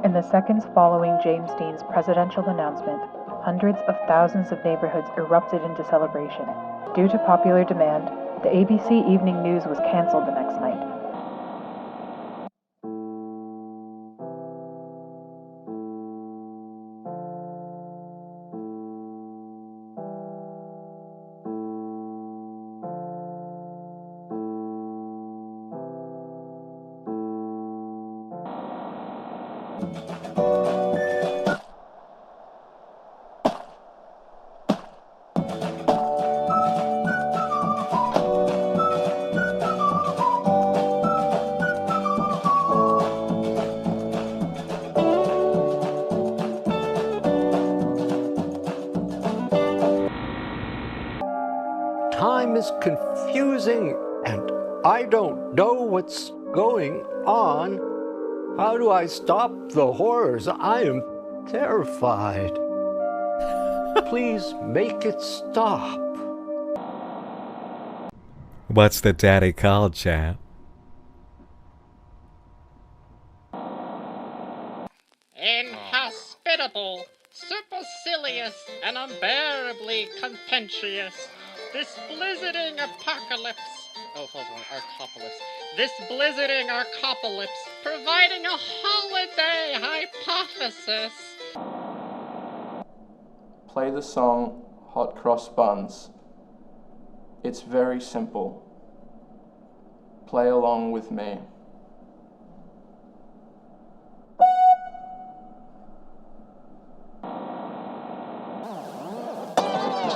In the seconds following James Dean's presidential announcement, hundreds of thousands of neighborhoods erupted into celebration. Due to popular demand, the ABC Evening News was canceled the next night. Time is confusing and I don't know what's going on. How do I stop the horrors? I am terrified. Please make it stop. What's the daddy called, chat? Inhospitable, supercilious, and unbearably contentious. This blizzarding apocalypse. Oh, hold on, arcopolis. This blizzarding arcopolis, providing a holiday hypothesis. Play the song Hot Cross Buns. It's very simple. Play along with me.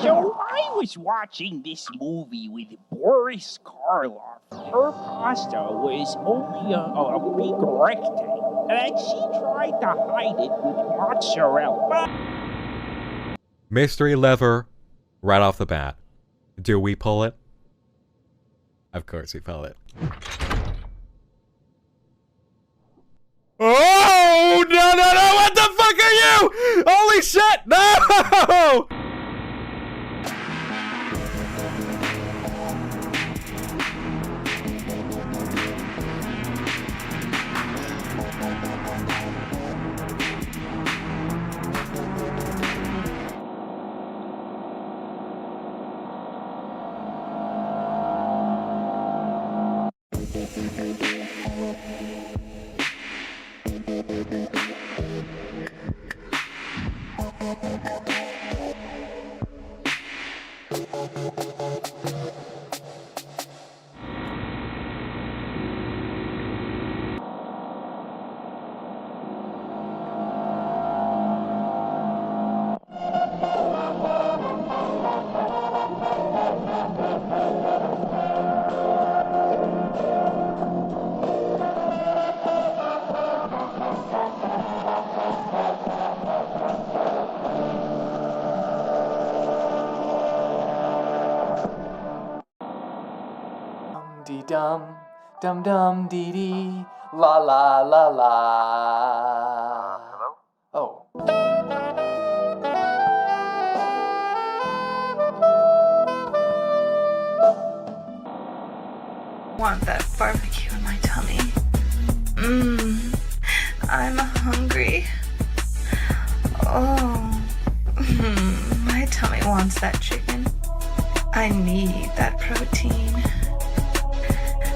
So I was watching this movie with Boris Karloff. Her pasta was only a big rectangle, and she tried to hide it with mozzarella. Mystery lever, right off the bat. Do we pull it? Of course we pull it. Oh, no, no, no, what the fuck are you? Holy shit, no! Dum dum dum dee dee la la la la. Hello? Oh. Want that barbecue in my tummy. I'm hungry. Oh, my tummy wants that chicken. I need that protein.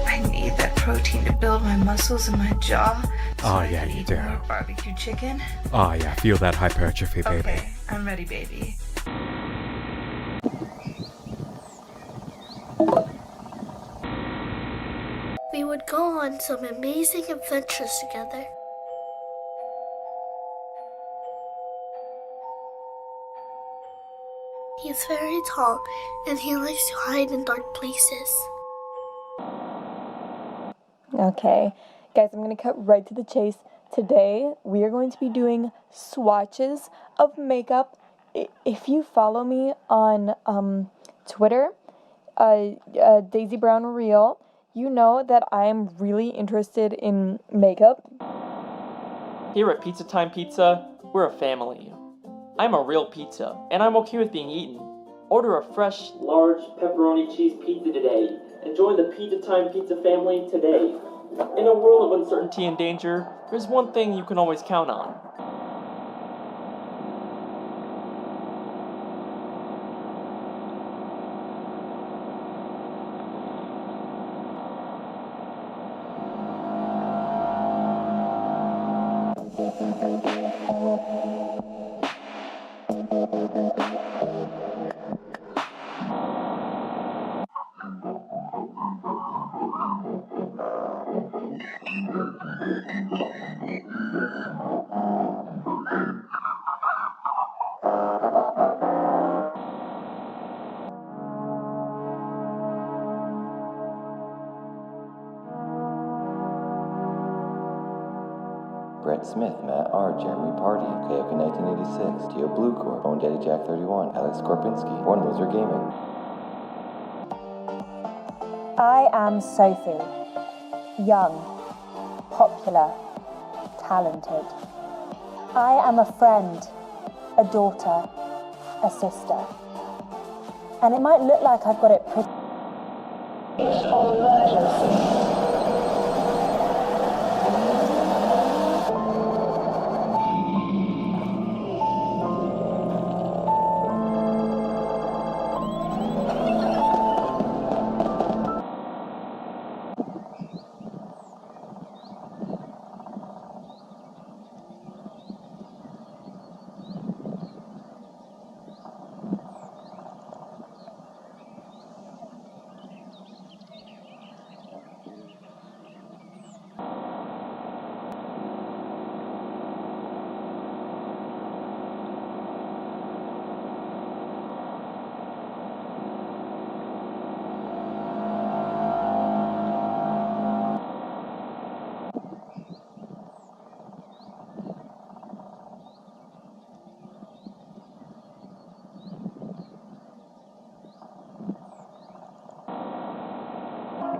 I need that protein to build my muscles and my jaw. So Oh yeah, you do. More barbecue chicken. Oh yeah, feel that hypertrophy, baby. Okay, I'm ready, baby. We would go on some amazing adventures together. He's very tall, and he likes to hide in dark places. Okay, guys, I'm going to cut right to the chase. Today, we are going to be doing swatches of makeup. If you follow me on Twitter, Daisy Brown Real, you know that I am really interested in makeup. Here at Pizza Time Pizza, we're a family. I'm a real pizza, and I'm okay with being eaten. Order a fresh, large pepperoni cheese pizza today, and join the Pizza Time Pizza family today. In a a world of uncertainty and danger, there's one thing you can always count on. Brett Smith, Matt R., Jeremy Party, Kayoka 1986, Tio Blue Corp, Bone Daddy Jack 31, Alex Korpinski, Born Loser Gaming. I am Sophie. Young, popular, talented. I am a friend, a daughter, a sister. And it might look like I've got it pretty.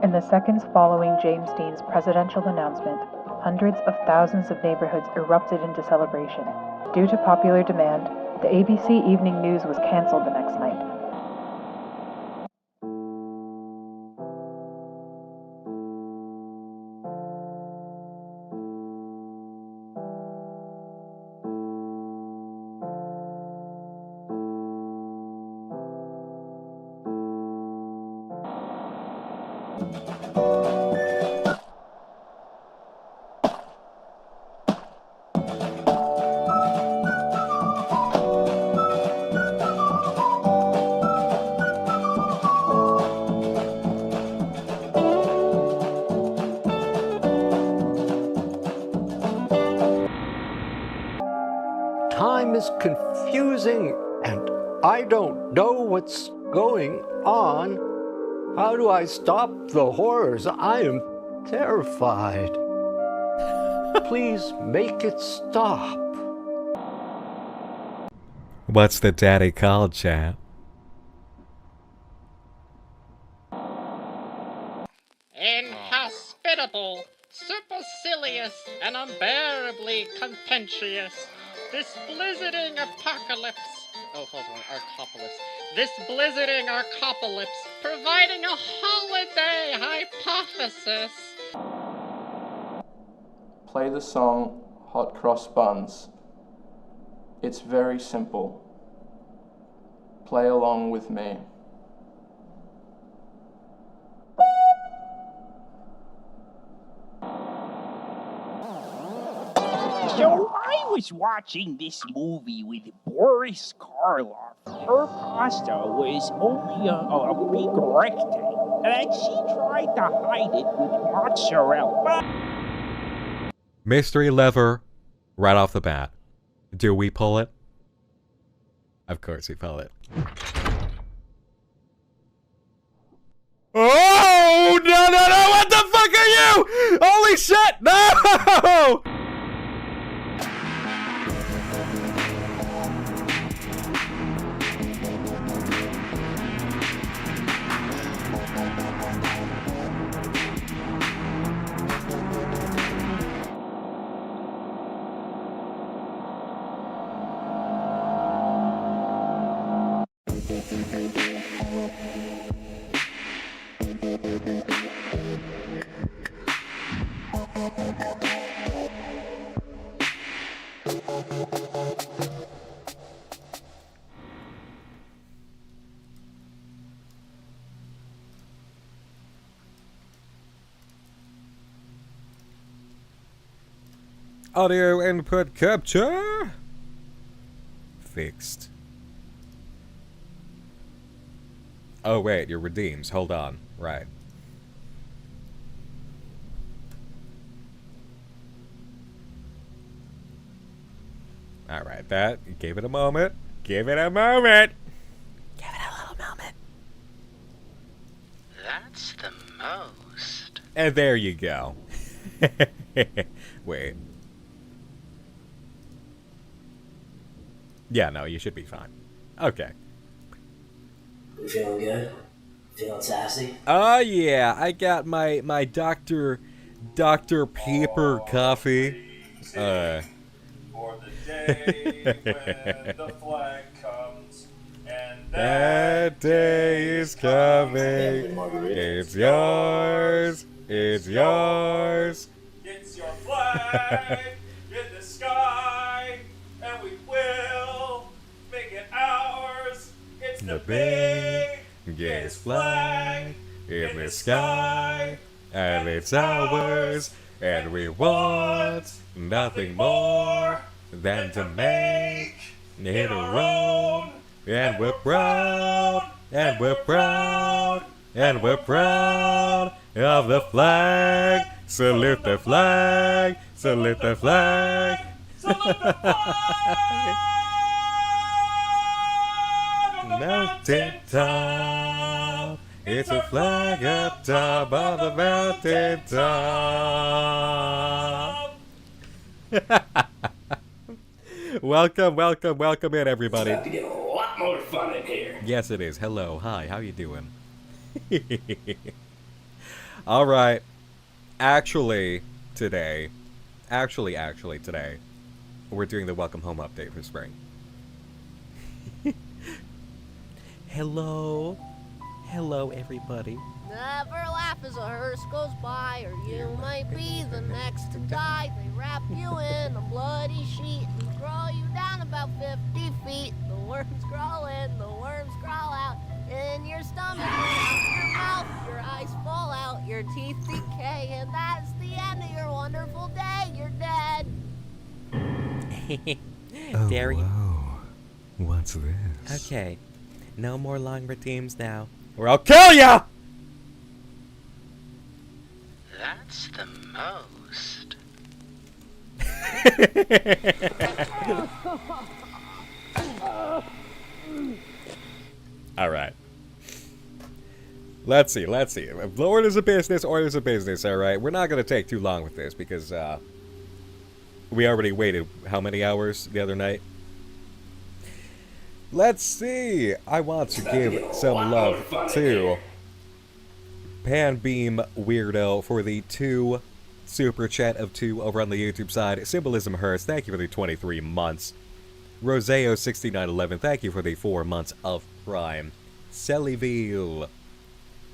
In the seconds following James Dean's presidential announcement, hundreds of thousands of neighborhoods erupted into celebration. Due to popular demand, the ABC Evening News was canceled the next night. Time is confusing and I don't know what's going on. How do I stop the horrors? I am terrified. Please make it stop. What's the daddy called, chat? Inhospitable, supercilious, and unbearably contentious. This blizzarding apocalypse. Oh, hold on, arcopolis. This blizzarding arcopolis, providing a holiday hypothesis. Play the song Hot Cross Buns. It's very simple. Play along with me. So I was watching this movie with Boris Karloff. Her pasta was only a big rectangle, and she tried to hide it with mozzarella. Mystery lever right off the bat. Do we pull it? Of course we pull it. Oh, no, no, no! What the fuck are you? Holy shit! No! Audio input capture fixed. Oh wait, your redeems. Hold on. Right. Alright, that. Give it a moment. Give it a moment. Give it a little moment. That's the most. And there you go. Wait. Yeah, no, you should be fine. Okay. You feeling good? Feeling sassy? Oh yeah, I got my Dr. Paper coffee. For the day when the flag comes, and that day is coming. It's yours. It's yours. It's your flag in the sky, and we will make it ours. It's the biggest flag in the sky, and it's ours, and we want nothing more than to make it our own. And we're proud, and we're proud, and we're proud of the flag. Salute the flag, salute the flag. Salute the flag! Mountain top, it's a flag up top of the mountain top. Welcome in, everybody. It's about to get a lot more fun in here. Yes, it is. Hello, hi, how you doing? All right. Actually, today, we're doing the welcome home update for spring. Hello, everybody. Never laugh as a hearse goes by, or you might be the next to die. They wrap you in a bloody sheet and throw you down about 50 feet. The worms crawl in, the worms crawl out, in your stomach, out your mouth, your eyes fall out, your teeth decay, and that's the end of your wonderful day. You're dead. Dairy. Whoa. What's this? Okay, no more long redeems now, or I'll kill ya! That's the most. All right. Let's see. Lord is a business, or is a business, all right? We're not going to take too long with this because we already waited how many hours the other night? Let's see. I want to give some love to Panbeam Weirdo for the 2 super chat of 2 over on the YouTube side. Symbolism Hurst, thank you for the 23 months. Roseo6911, thank you for the 4 months of Prime. Celivale,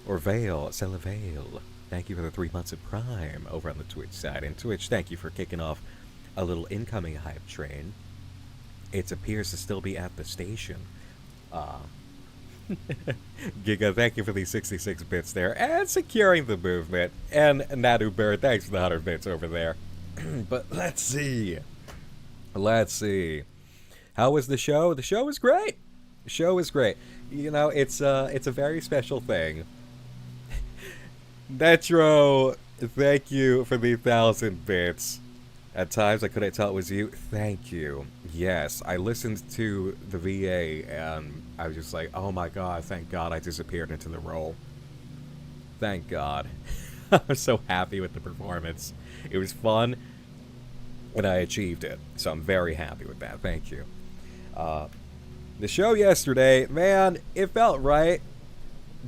or Vale, Celivale, thank you for the 3 months of Prime over on the Twitch side. And Twitch, thank you for kicking off a little incoming hype train. It appears to still be at the station. Giga, thank you for the 66 bits there, and securing the movement. And Nadu Bird, thanks for the 100 bits over there. But let's see. How was the show? The show was great. You know, it's a very special thing. Netro, thank you for the 1,000 bits. At times I couldn't tell it was you. Thank you. Yes, I listened to the VA and I was just like, oh my god, thank god I disappeared into the role. Thank god. I'm so happy with the performance. It was fun and I achieved it. So I'm very happy with that. Thank you. The show yesterday, man, it felt right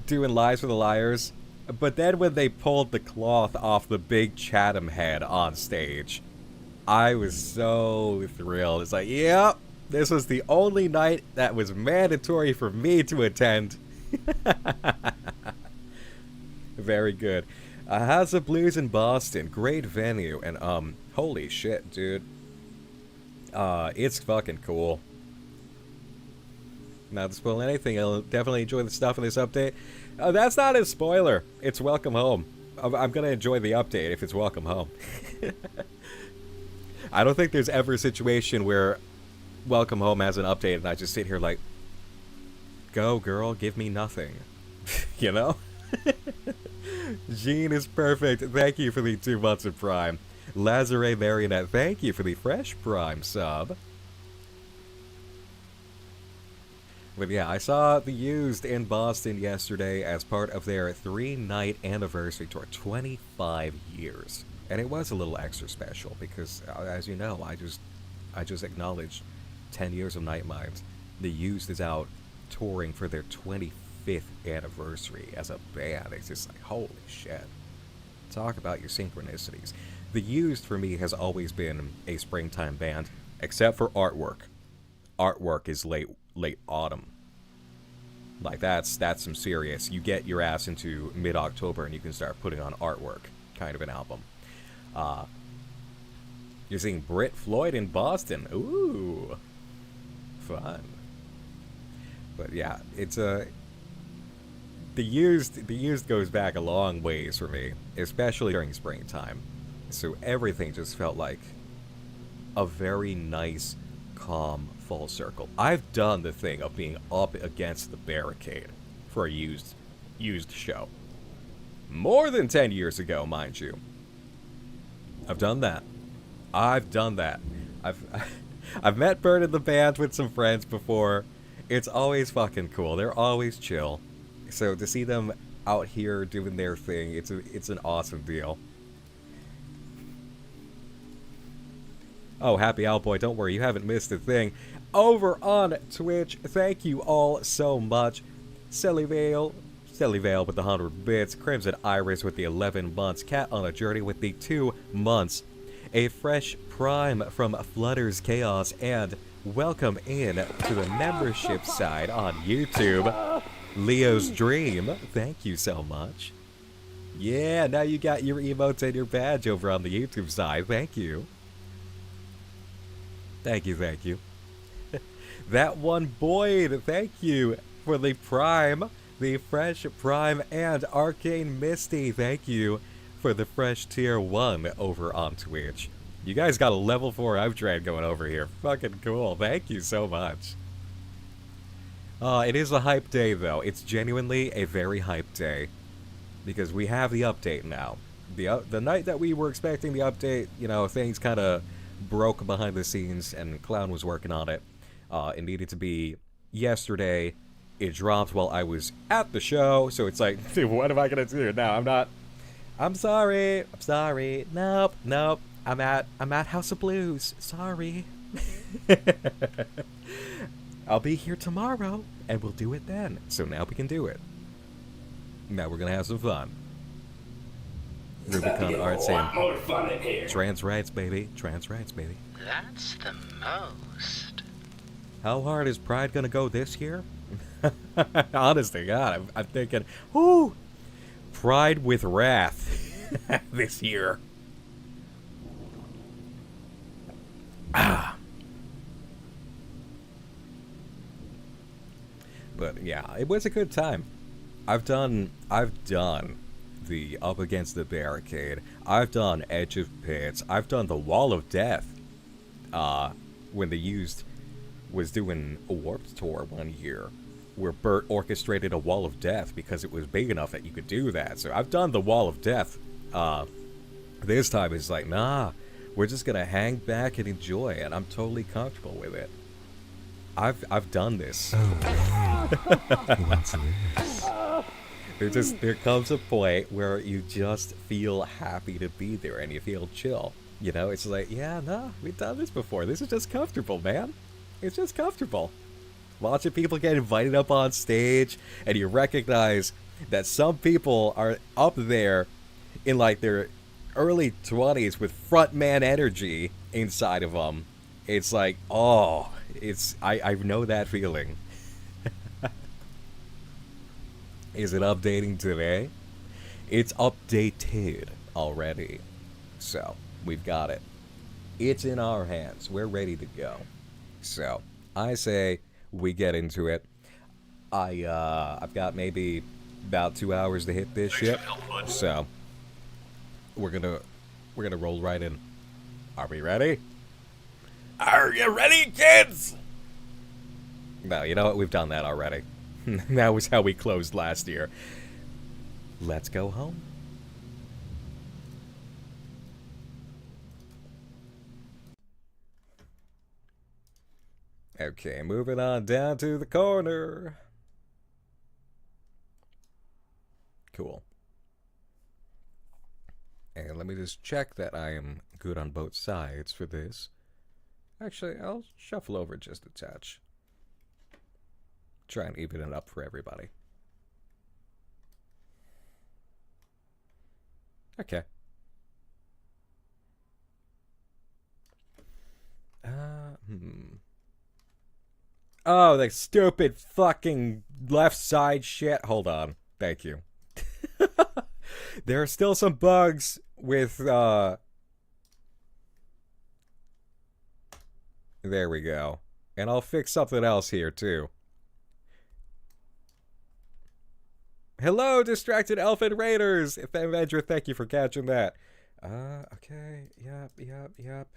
doing Lies for the Liars. But then when they pulled the cloth off the big Chatham head on stage, I was so thrilled. It's like, yep, this was the only night that was mandatory for me to attend. Very good. House of Blues in Boston, great venue, and holy shit, dude. It's fucking cool. Not to spoil anything, I'll definitely enjoy the stuff in this update. That's not a spoiler. It's Welcome Home. I'm gonna enjoy the update if it's Welcome Home. I don't think there's ever a situation where Welcome Home has an update and I just sit here like, go girl, give me nothing. You know? Jean is perfect. Thank you for the 2 months of Prime. Lazare Marionette, thank you for the fresh Prime sub. But yeah, I saw The Used in Boston yesterday as part of their 3-night anniversary tour, 25 years. And it was a little extra special because, as you know, I just acknowledged 10 years of Night Minds. The Used is out touring for their 25th anniversary as a band. It's just like, holy shit. Talk about your synchronicities. The Used for me has always been a springtime band, except for artwork. Artwork is late autumn. Like that's some serious. You get your ass into mid-October and you can start putting on artwork kind of an album. You're seeing Brit Floyd in Boston. Ooh, fun. But yeah, it's the used goes back a long ways for me, especially during springtime. So everything just felt like a very nice, calm full circle. I've done the thing of being up against the barricade for a used show. More than 10 years ago, mind you. I've done that. I've met Bird in the band with some friends before. It's always fucking cool. They're always chill. So to see them out here doing their thing, it's an awesome deal. Oh, Happy Owlboy, don't worry, you haven't missed a thing. Over on Twitch, thank you all so much. Silly Vale with the 100 bits, Crimson Iris with the 11 months, Cat on a Journey with the 2 months, a fresh Prime from Flutter's Chaos, and welcome in to the membership side on YouTube, Leo's Dream. Thank you so much. Yeah, now you got your emotes and your badge over on the YouTube side. Thank you. Thank you. That one Boyd, thank you for the Prime, the fresh Prime, and Arcane Misty, thank you for the fresh tier 1 over on Twitch. You guys got a level 4 upgrade going over here. Fucking cool. Thank you so much. It is a hype day, though. It's genuinely a very hype day. Because we have the update now. The night that we were expecting the update, you know, things kind of broke behind the scenes, and Clown was working on it. It needed to be yesterday. It dropped while I was at the show, so it's like, dude, what am I gonna do now? I'm sorry. Nope. I'm at House of Blues. Sorry. I'll be here tomorrow, and we'll do it then. So now we can do it. Now we're gonna have some fun. Rubicon Art saying, trans rights, baby. Trans rights, baby. That's the most. How hard is Pride gonna go this year? Honest to God, I'm thinking, ooh, Pride with Wrath this year. But yeah, it was a good time. I've done the Up Against the Barricade. I've done Edge of Pits. I've done the Wall of Death. When the Used was doing a Warped Tour one year, where Bert orchestrated a Wall of Death because it was big enough that you could do that. So I've done the Wall of Death. This time it's like, nah, we're just gonna hang back and enjoy it. I'm totally comfortable with it. I've done this. What's this? There comes a point where you just feel happy to be there and you feel chill. You know, it's like, yeah, no, we've done this before. This is just comfortable, man. It's just comfortable. Watching people get invited up on stage, and you recognize that some people are up there in like their early 20s with frontman energy inside of them. It's like, oh, I know that feeling. Is it updating today? It's updated already. So, we've got it. It's in our hands. We're ready to go. So, I say we get into it. I've got maybe about 2 hours to hit this shit. So, we're gonna roll right in. Are we ready? Are you ready, kids? No, you know what? We've done that already. That was how we closed last year. Let's go home. Okay, moving on down to the corner. Cool. And let me just check that I am good on both sides for this. Actually, I'll shuffle over just a touch. Try and even it up for everybody. Okay. Oh, the stupid fucking left side shit. Hold on. Thank you. There are still some bugs with, There we go. And I'll fix something else here, too. Hello, distracted Elfin Raiders! Avenger, thank you for catching that. Okay. Yep.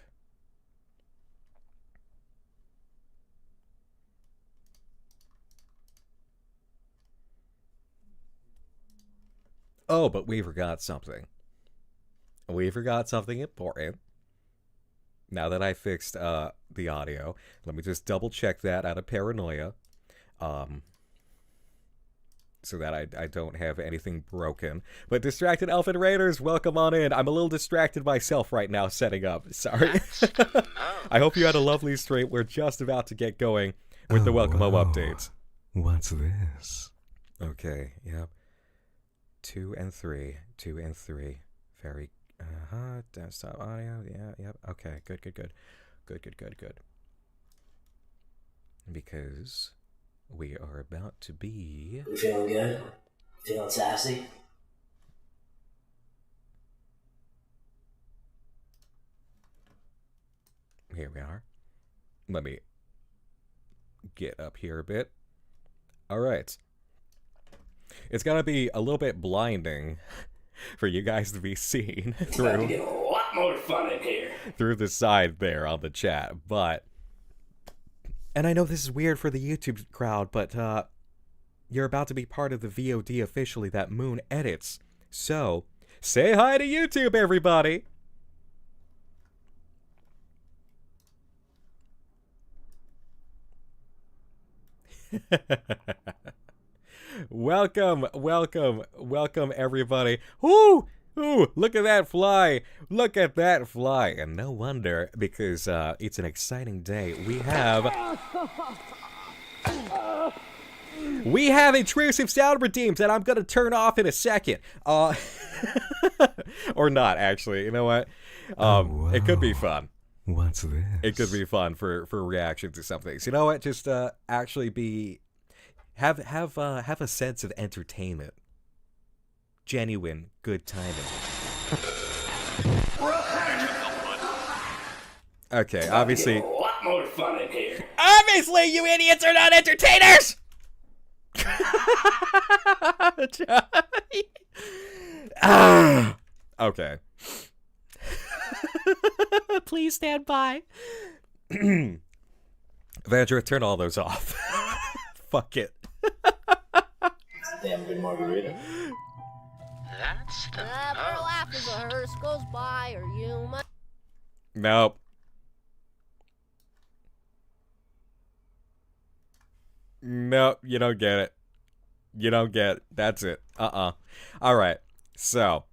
Oh, but we forgot something. We forgot something important. Now that I fixed the audio, let me just double check that out of paranoia. So that I don't have anything broken. But distracted Elfin Raiders, welcome on in. I'm a little distracted myself right now setting up. Sorry. I hope you had a lovely stream. We're just about to get going with the Welcome Home updates. What's this? Okay, yep. 2 and 3. Very, desktop audio, yep. Okay, good. Because we are about to be... You feeling good? Feeling sassy? Here we are. Let me get up here a bit. Alright. It's gonna be a little bit blinding for you guys to be seen It's about to through... get a lot more fun in here. Through the side there on the chat, but... And I know this is weird for the YouTube crowd, but, you're about to be part of the VOD officially that Moone edits. So, say hi to YouTube, everybody! Welcome, everybody. Ooh, look at that fly. And no wonder, because it's an exciting day. We have intrusive sound redeems that I'm going to turn off in a second. Or not, actually. You know what? It could be fun. What's this? It could be fun for reaction to some things. You know what? Just actually have a sense of entertainment. Genuine good timing. Okay, obviously. A lot more fun in here. Obviously, you idiots are not entertainers. Okay. Please stand by. Vandra, turn all those off. Fuck it. Damn good margarita. That's the Never laugh as a hearse goes by, or you might... Nope. Nope, you don't get it. You don't get it. That's it. Alright, so.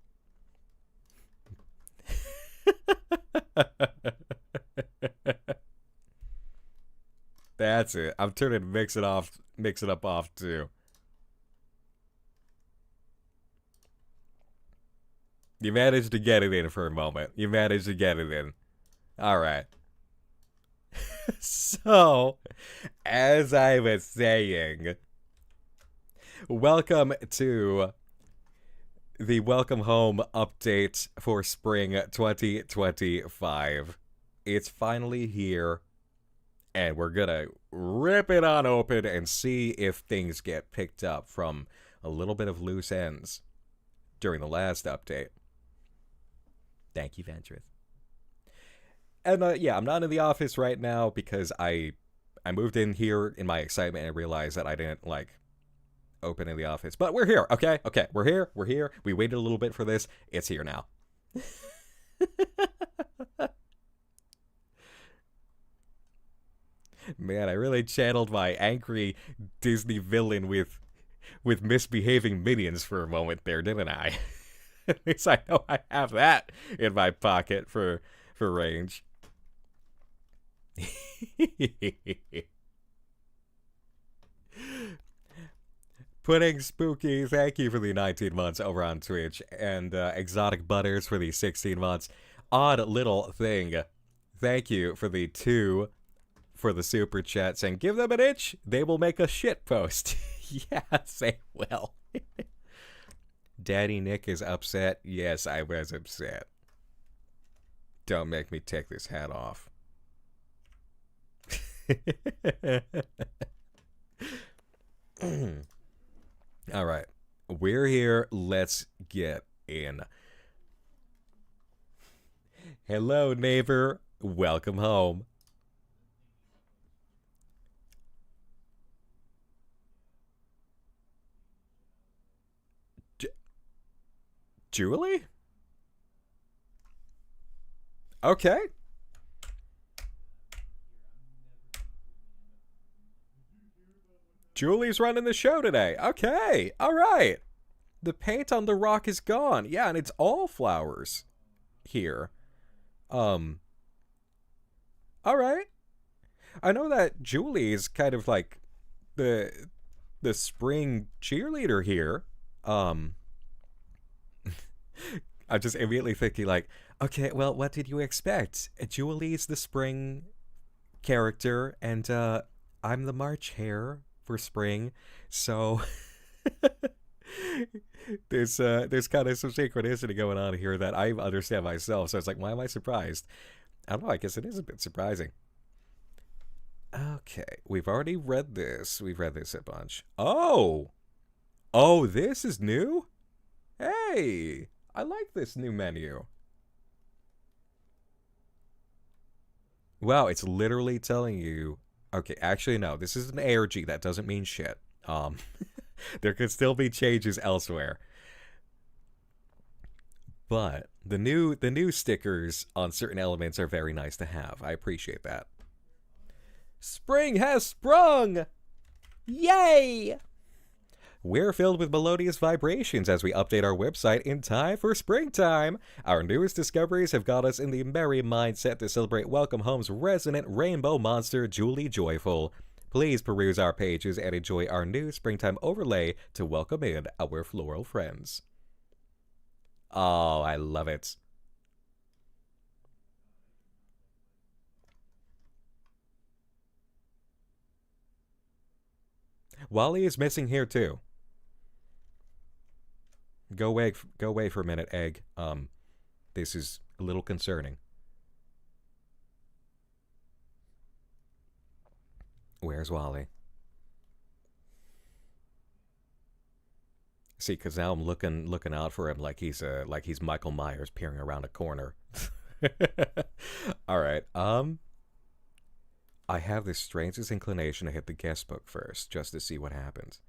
That's it. I'm turning mix it up off too. You managed to get it in for a moment. You managed to get it in. Alright. So, as I was saying, welcome to the welcome home update for spring 2025. It's finally here, and we're gonna rip it on open and see if things get picked up from a little bit of loose ends during the last update. Thank you, Ventress. And yeah, I'm not in the office right now because I moved in here in my excitement and realized that I didn't, like, open in the office. But we're here, okay? Okay, we're here. We waited a little bit for this. It's here now. Man, I really channeled my angry Disney villain with misbehaving minions for a moment there, didn't I? At least I know I have that in my pocket for range. Pudding Spooky, thank you for the 19 months over on Twitch, and Exotic Butters for the 16 months. Odd Little Thing, thank you for the 2 for the super chats, and give them an itch, they will make a shit post. Yes, they will. Daddy Nick is upset. Yes, I was upset. Don't make me take this hat off. All right, we're here. Let's get in. Hello, neighbor. Welcome home. Julie? Okay. Julie's running the show today. Okay. All right. The paint on the rock is gone. Yeah, and it's all flowers here. All right. I know that Julie is kind of like the spring cheerleader here. I'm just immediately thinking like, okay, well, what did you expect? Julie's the spring character, and I'm the March hare for spring, so there's kind of some synchronicity going on here that I understand myself. So it's like, why am I surprised? I don't know. I guess it is a bit surprising. Okay, we've already read this. We've read this a bunch. Oh, this is new. Hey, I like this new menu. Wow, it's literally telling you. Okay, actually, no, this is an ARG. That doesn't mean shit. There could still be changes elsewhere. But the new stickers on certain elements are very nice to have. I appreciate that. Spring has sprung! Yay! We're filled with melodious vibrations as we update our website in time for springtime. Our newest discoveries have got us in the merry mindset to celebrate Welcome Home's resident rainbow monster, Julie Joyful. Please peruse our pages and enjoy our new springtime overlay to welcome in our floral friends. Oh, I love it. Wally is missing here too. Go away for a minute, Egg. This is a little concerning. Where's Wally? See, because now I'm looking out for him like he's Michael Myers peering around a corner. All right. I have the strangest inclination to hit the guest book first, just to see what happens.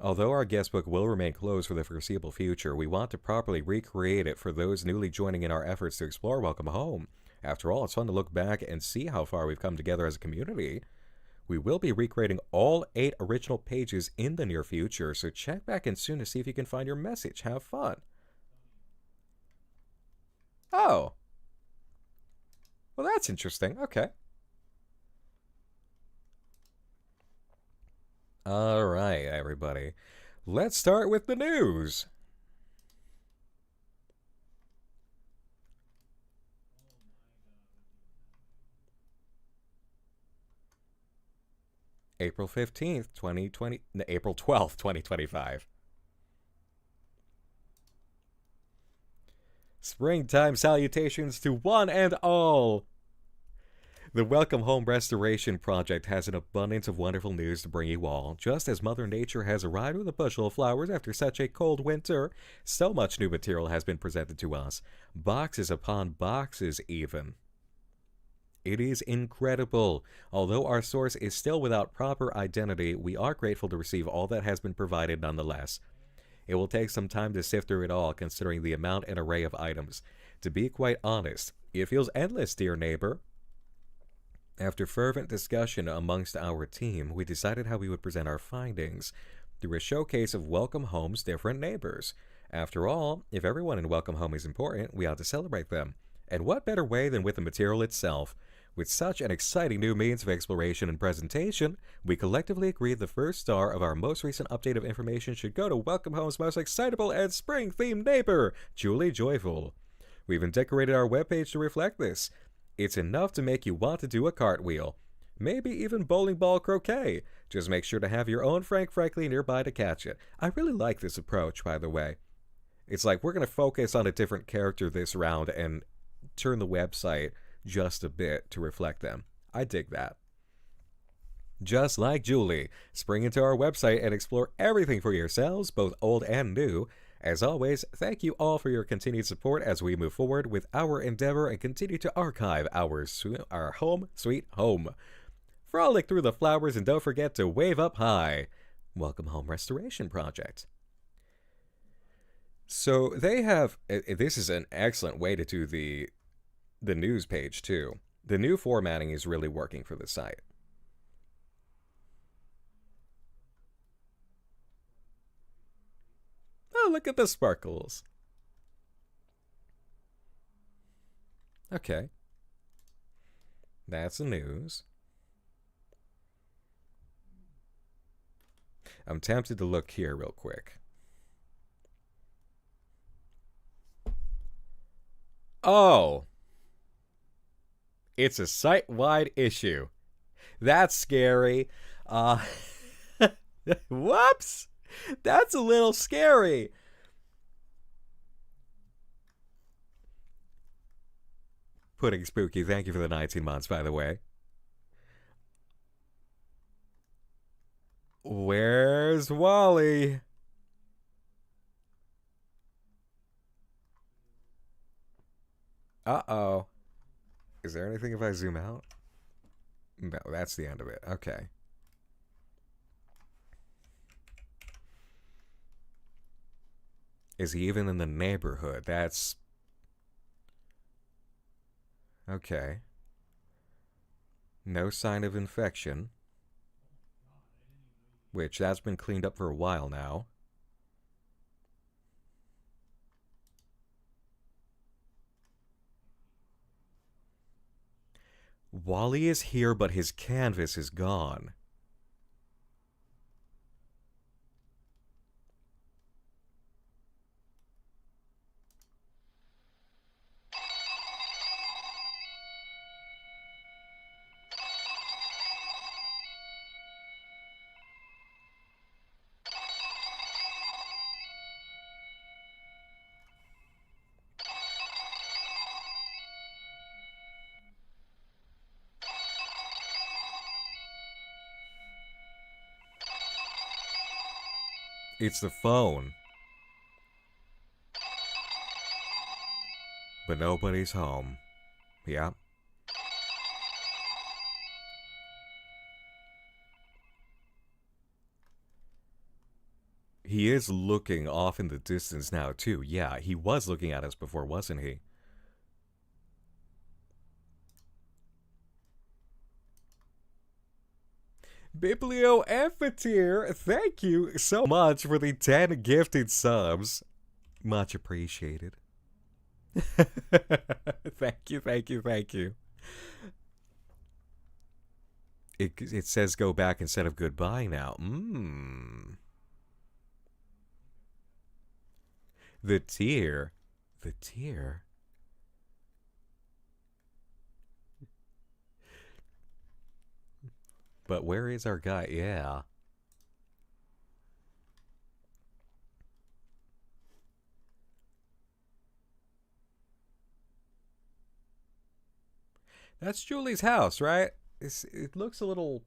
Although our guest book will remain closed for the foreseeable future, we want to properly recreate it for those newly joining in our efforts to explore Welcome Home. After all, it's fun to look back and see how far we've come together as a community. We will be recreating all 8 original pages in the near future, so check back in soon to see if you can find your message. Have fun. Oh. Well, that's interesting. Okay. All right, everybody. Let's start with the news. April 15th, 2020... April 12th, 2025. Springtime salutations to one and all! The Welcome Home Restoration Project has an abundance of wonderful news to bring you all. Just as Mother Nature has arrived with a bushel of flowers after such a cold winter, so much new material has been presented to us. Boxes upon boxes, even. It is incredible. Although our source is still without proper identity, we are grateful to receive all that has been provided nonetheless. It will take some time to sift through it all, considering the amount and array of items. To be quite honest, it feels endless, dear neighbor. After fervent discussion amongst our team, we decided how we would present our findings through a showcase of Welcome Home's different neighbors. After all, if everyone in Welcome Home is important, we ought to celebrate them. And what better way than with the material itself? With such an exciting new means of exploration and presentation, we collectively agreed the first star of our most recent update of information should go to Welcome Home's most excitable and spring-themed neighbor, Julie Joyful. We even decorated our webpage to reflect this. It's enough to make you want to do a cartwheel. Maybe even bowling ball croquet. Just make sure to have your own Frank Frankly nearby to catch it. I really like this approach, by the way. It's like we're going to focus on a different character this round and turn the website just a bit to reflect them. I dig that. Just like Julie, spring into our website and explore everything for yourselves, both old and new. As always, thank you all for your continued support as we move forward with our endeavor and continue to archive our home sweet home. Frolic through the flowers and don't forget to wave up high. Welcome Home Restoration Project. So they have, this is an excellent way to do the news page too. The new formatting is really working for the site. Oh, look at the sparkles. Okay. That's the news. I'm tempted to look here real quick. Oh! It's a site-wide issue. That's scary. Whoops! That's a little scary. Pudding Spooky, thank you for the 19 months, by the way. Where's Wally? Uh-oh. Is there anything if I zoom out? No, that's the end of it. Okay. Is he even in the neighborhood? That's... okay. No sign of infection. Which, that's been cleaned up for a while now. Wally is here, but his canvas is gone. It's the phone. But nobody's home. Yeah. He is looking off in the distance now, too. Yeah, he was looking at us before, wasn't he? Biblio Amphitheater, thank you so much for the 10 gifted subs. Much appreciated. Thank you, thank you, thank you. It says go back instead of goodbye now. The tier. The tier. But where is our guy? Yeah. That's Julie's house, right? It looks a little...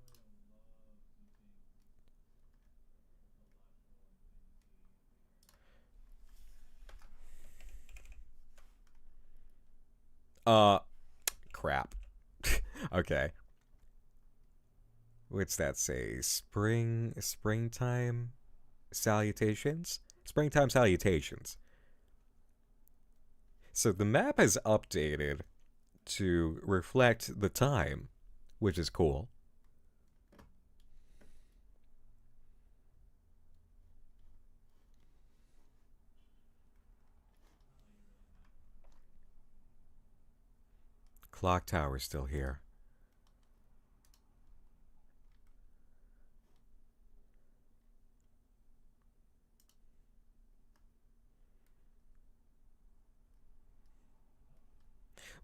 Crap. Okay. What's that say? Springtime salutations? Springtime salutations. So the map has updated to reflect the time, which is cool. Clock tower's still here.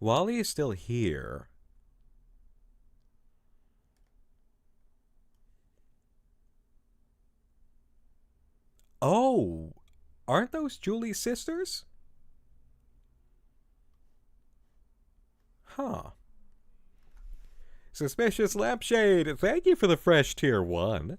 Wally is still here. Oh, aren't those Julie's sisters? Huh. Suspicious Lampshade, thank you for the fresh tier 1.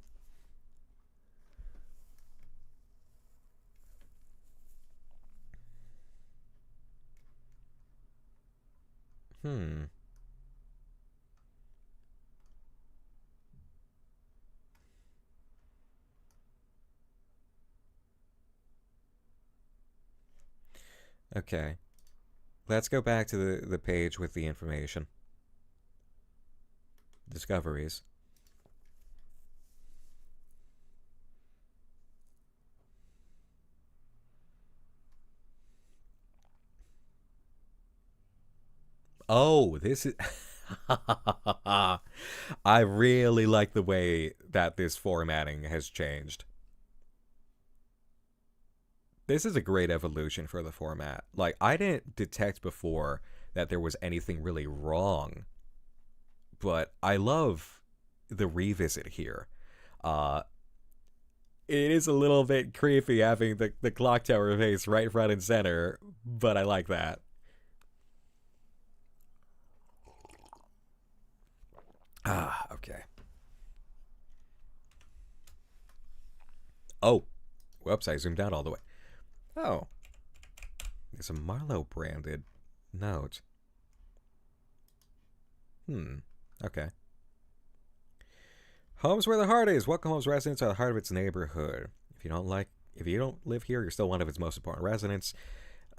Okay. Let's go back to the page with the information. Discoveries. Oh, this is... I really like the way that this formatting has changed. This is a great evolution for the format. Like, I didn't detect before that there was anything really wrong, but I love the revisit here. It is a little bit creepy having the clock tower face right front and center, but I like that. Okay. Oh, whoops, I zoomed out all the way. Oh. There's a Marlowe branded note. Okay. Home's where the heart is. Welcome Home's residents are the heart of its neighborhood. If you don't live here, you're still one of its most important residents.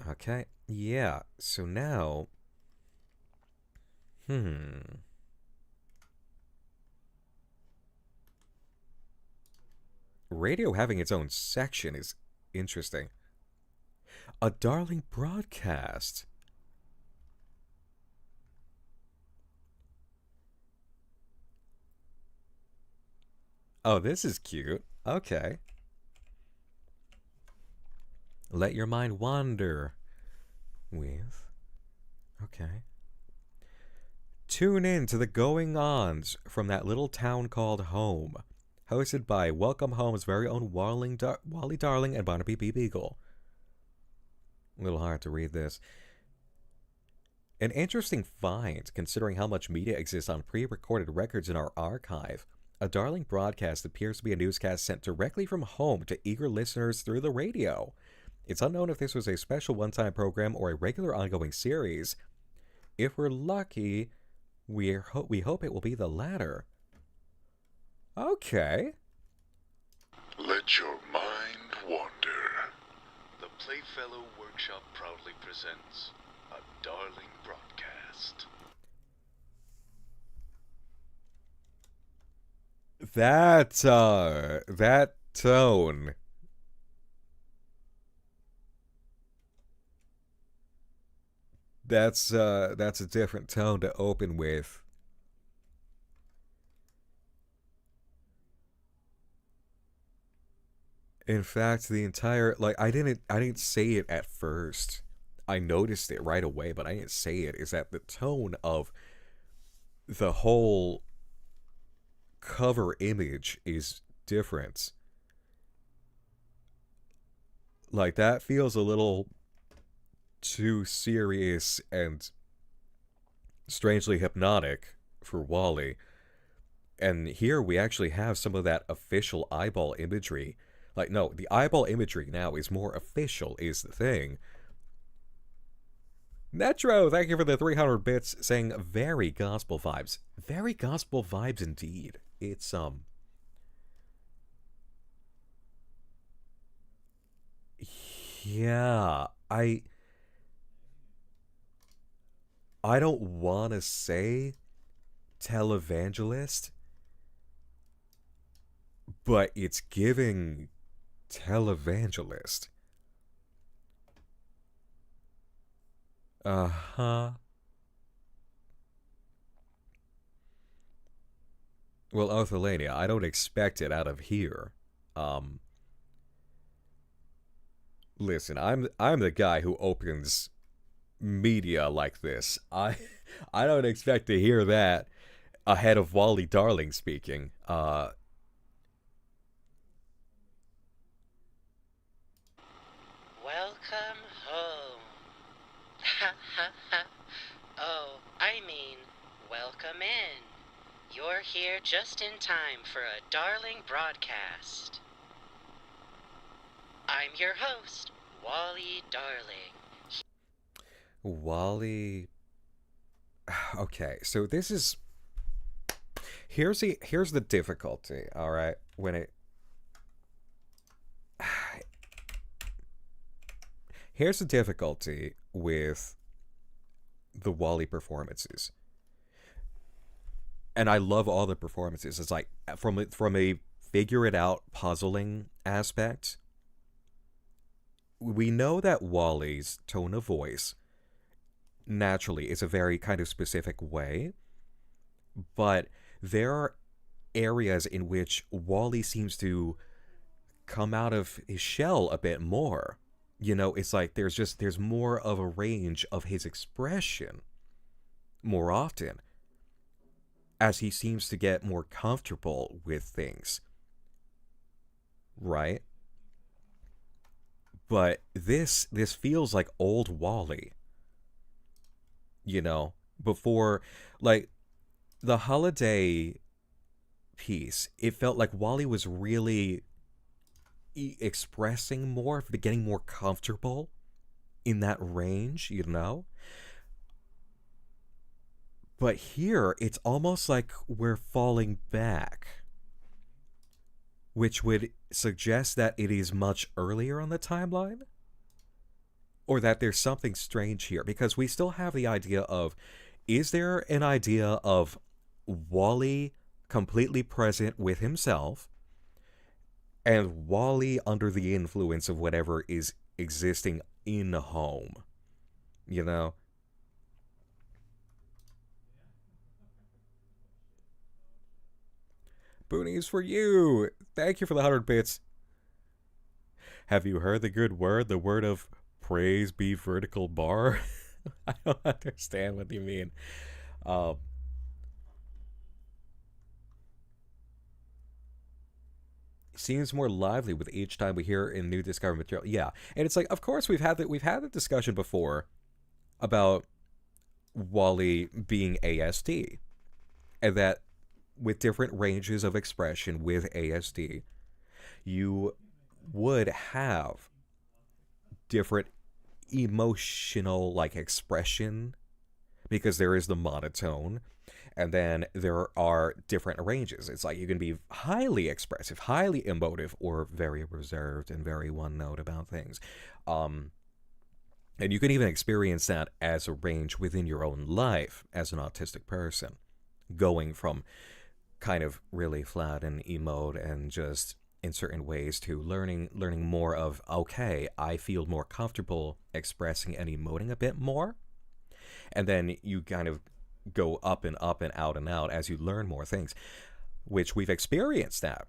Okay. Yeah. So now... Radio having its own section is interesting. A darling broadcast. Oh, this is cute. Okay. Let your mind wander with... Okay. Tune in to the going-ons from that little town called Home. Hosted by Welcome Home's very own Wally Darling and Barnaby B. Beagle. A little hard to read this. An interesting find, considering how much media exists on pre-recorded records in our archive. A darling broadcast appears to be a newscast sent directly from home to eager listeners through the radio. It's unknown if this was a special one-time program or a regular ongoing series. If we're lucky, we hope it will be the latter. Okay. Let your mind wander. The Playfellow Workshop proudly presents a darling broadcast. That tone. That's a different tone to open with. In fact, the entire, like, I didn't say it at first. I noticed it right away, but I didn't say it. Is that the tone of the whole cover image is different. Like, that feels a little too serious and strangely hypnotic for Wally. And here we actually have some of that official eyeball imagery. Like, no, the eyeball imagery now is more official, is the thing. Netro, thank you for the 300 bits, saying very gospel vibes. Very gospel vibes indeed. It's, yeah, I don't want to say televangelist, but it's giving televangelist. Uh-huh. Well, Othelania, I don't expect it out of here. Listen, I'm the guy who opens media like this. I don't expect to hear that ahead of Wally Darling speaking. Welcome home. Oh, I mean, welcome in. You're here just in time for a darling broadcast. I'm your host, Wally Darling. Wally. Okay, so this is. Here's the difficulty. All right, here's the difficulty with the Wally performances, and I love all the performances. It's like from a figure it out puzzling aspect. We know that Wally's tone of voice naturally is a very kind of specific way, but there are areas in which Wally seems to come out of his shell a bit more. You know, it's like there's more of a range of his expression more often as he seems to get more comfortable with things. Right? But this feels like old Wally. You know, before, like, the holiday piece, it felt like Wally was really expressing more, getting more comfortable in that range, you know? But here, it's almost like we're falling back, which would suggest that it is much earlier on the timeline, or that there's something strange here, because we still have the idea of, is there an idea of Wally completely present with himself, and Wally under the influence of whatever is existing in home, you know? Boonies for you! Thank you for the 100 bits. Have you heard the good word? The word of praise be vertical bar? I don't understand what you mean. Seems more lively with each time we hear in new discovered material. Yeah, and it's like, of course we've had the discussion before about Wally being ASD, and that with different ranges of expression with ASD, you would have different emotional like expression, because there is the monotone, and then there are different ranges. It's like you can be highly expressive, highly emotive, or very reserved and very one note about things. And you can even experience that as a range within your own life as an autistic person, going from kind of really flat and emote and just in certain ways to learning more of, okay, I feel more comfortable expressing and emoting a bit more. And then you kind of go up and up and out as you learn more things, which we've experienced that.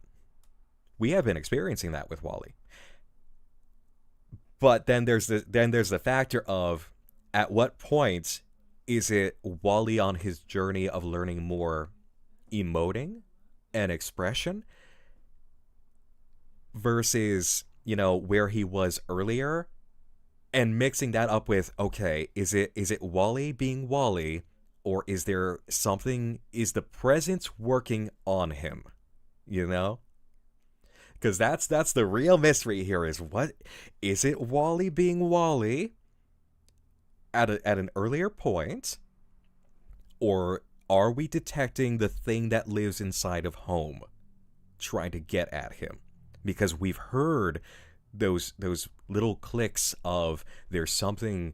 We have been experiencing that with Wally. But then there's the factor of, at what point is it Wally on his journey of learning more emoting and expression versus, you know, where he was earlier, and mixing that up with, okay, is it Wally being Wally, Or is there something, is the presence working on him? You know? Because that's the real mystery here, is what, is it Wally being Wally at an earlier point? Or are we detecting the thing that lives inside of Home trying to get at him? Because we've heard those little clicks of there's something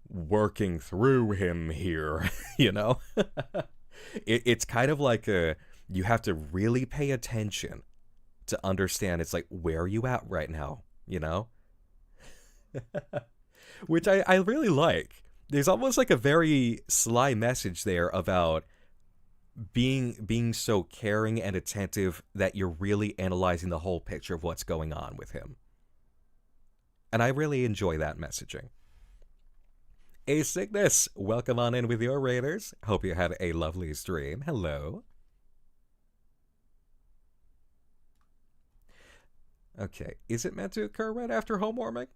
working through him here, you know? It's kind of like you have to really pay attention to understand. It's like, where are you at right now, you know? Which I really like. There's almost like a very sly message there about being so caring and attentive that you're really analyzing the whole picture of what's going on with him. And I really enjoy that messaging. A Cygnus, welcome on in with your Raiders. Hope you had a lovely stream. Hello. Okay, is it meant to occur right after home warming?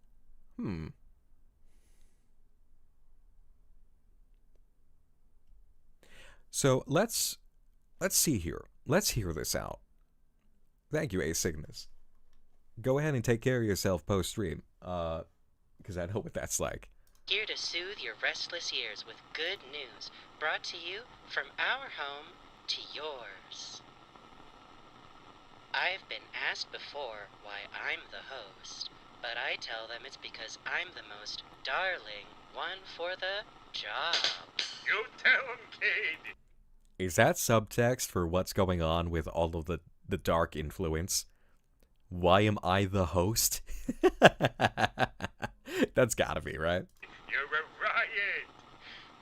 So let's see here. Let's hear this out. Thank you, A Cygnus. Go ahead and take care of yourself post-stream, because I know what that's like. Here to soothe your restless ears with good news, brought to you from our home to yours. I've been asked before why I'm the host, but I tell them it's because I'm the most darling one for the job. You tell him, kid. Is that subtext for what's going on with all of the dark influence? Why am I the host? That's gotta be, right? You're a riot.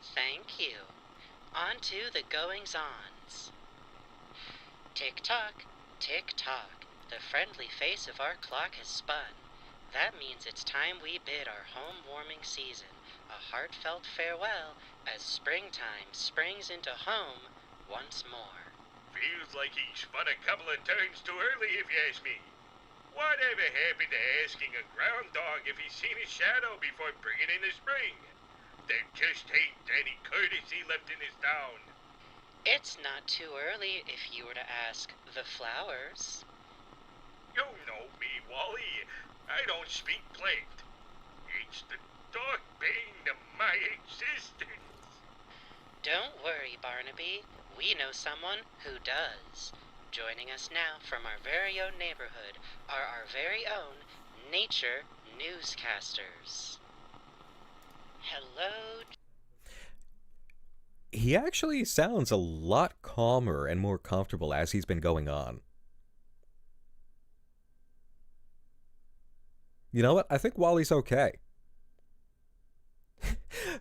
Thank you. On to the goings-ons. Tick-tock, tick-tock. The friendly face of our clock has spun. That means it's time we bid our home-warming season a heartfelt farewell as springtime springs into home once more. Feels like he spun a couple of turns too early, if you ask me. Whatever happened to asking a ground dog if he's seen his shadow before bringing in the spring? There just ain't any courtesy left in this town. It's not too early if you were to ask the flowers. You know me, Wally. I don't speak plant. It's the dark bane of my existence. Don't worry, Barnaby. We know someone who does. Joining us now from our very own neighborhood are our very own nature newscasters. Hello. He actually sounds a lot calmer and more comfortable as he's been going on. You know what? I think Wally's okay.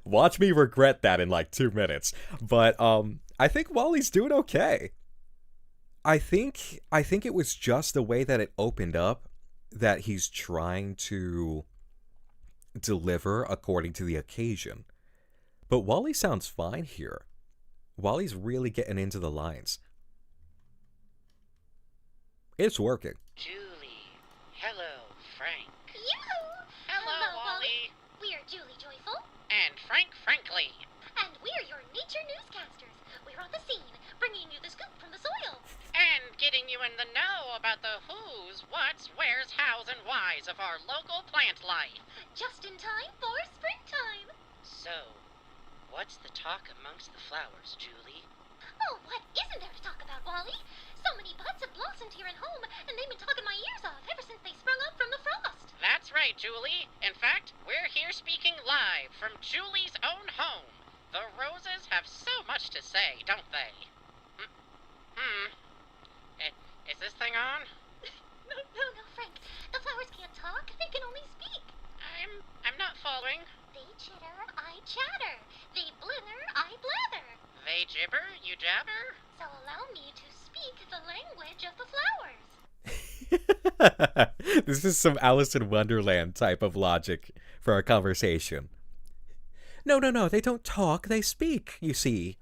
Watch me regret that in like 2 minutes. But I think Wally's doing okay. I think it was just the way that it opened up that he's trying to deliver according to the occasion. But Wally sounds fine here. Wally's really getting into the lines. It's working. Julie. Hello, Frank. Yoo-hoo! Hello, Wally. We're Julie Joyful. And Frank Frankly. And we're your nature newscasters. We're on the scene, bringing you the scoop from the soil. And getting you in the know about the who's, what's, where's, how's, and why's of our local plant life. Just in time for springtime. So, what's the talk amongst the flowers, Julie? Oh, what isn't there to talk about, Wally? So many buds have blossomed here at home, and they've been talking my ears off ever since they sprung up from the frost. That's right, Julie. In fact, we're here speaking live from Julie's own home. The roses have so much to say, don't they? Is this thing on? No, Frank. The flowers can't talk. They can only speak. I'm not following. They chitter, I chatter. They blither, I blather. They gibber, you jabber. So allow me to speak the language of the flowers. This is some Alice in Wonderland type of logic for our conversation. No, they don't talk, they speak, you see.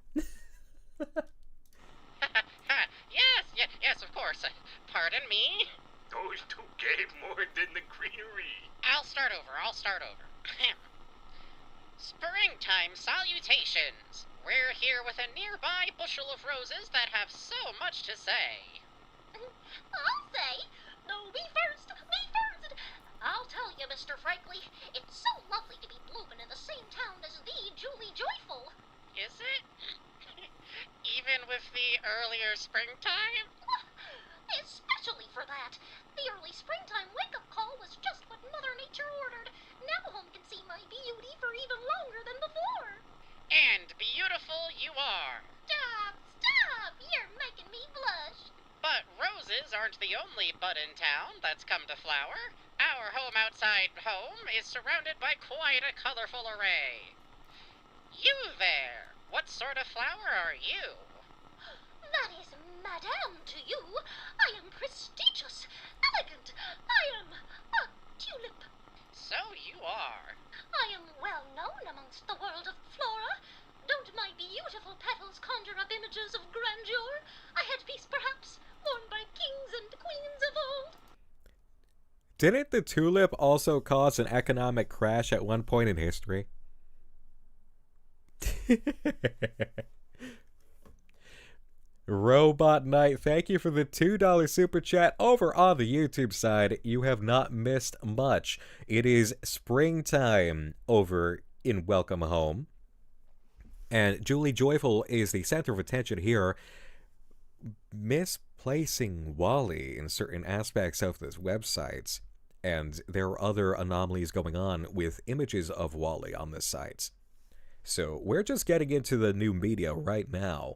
Yes, of course. Pardon me? Those two gave more than the greenery. I'll start over. Springtime salutations. We're here with a nearby bushel of roses that have so much to say. I'll say. No, me first. Me first. I'll tell you, Mr. Frankly, it's so lovely to be blooming in the same town as the Julie Joyful. Is it? Even with the earlier springtime? Especially for that. The early springtime wake-up call was just what Mother Nature ordered. Now home can see my beauty for even longer than before. And beautiful you are. Stop! You're making me blush. But roses aren't the only bud in town that's come to flower. Our home outside home is surrounded by quite a colorful array. You there, what sort of flower are you? That is madame to you. I am prestigious, elegant. I am a tulip. So you are. I am well known amongst the world of flora. Don't my beautiful petals conjure up images of grandeur? A headpiece, perhaps, worn by kings and queens of old? Didn't the tulip also cause an economic crash at one point in history? Robot Knight, thank you for the $2 super chat over on the YouTube side. You have not missed much. It is springtime over in Welcome Home. And Julie Joyful is the center of attention here, misplacing Wally in certain aspects of this website. And there are other anomalies going on with images of Wally on this site. So we're just getting into the new media right now.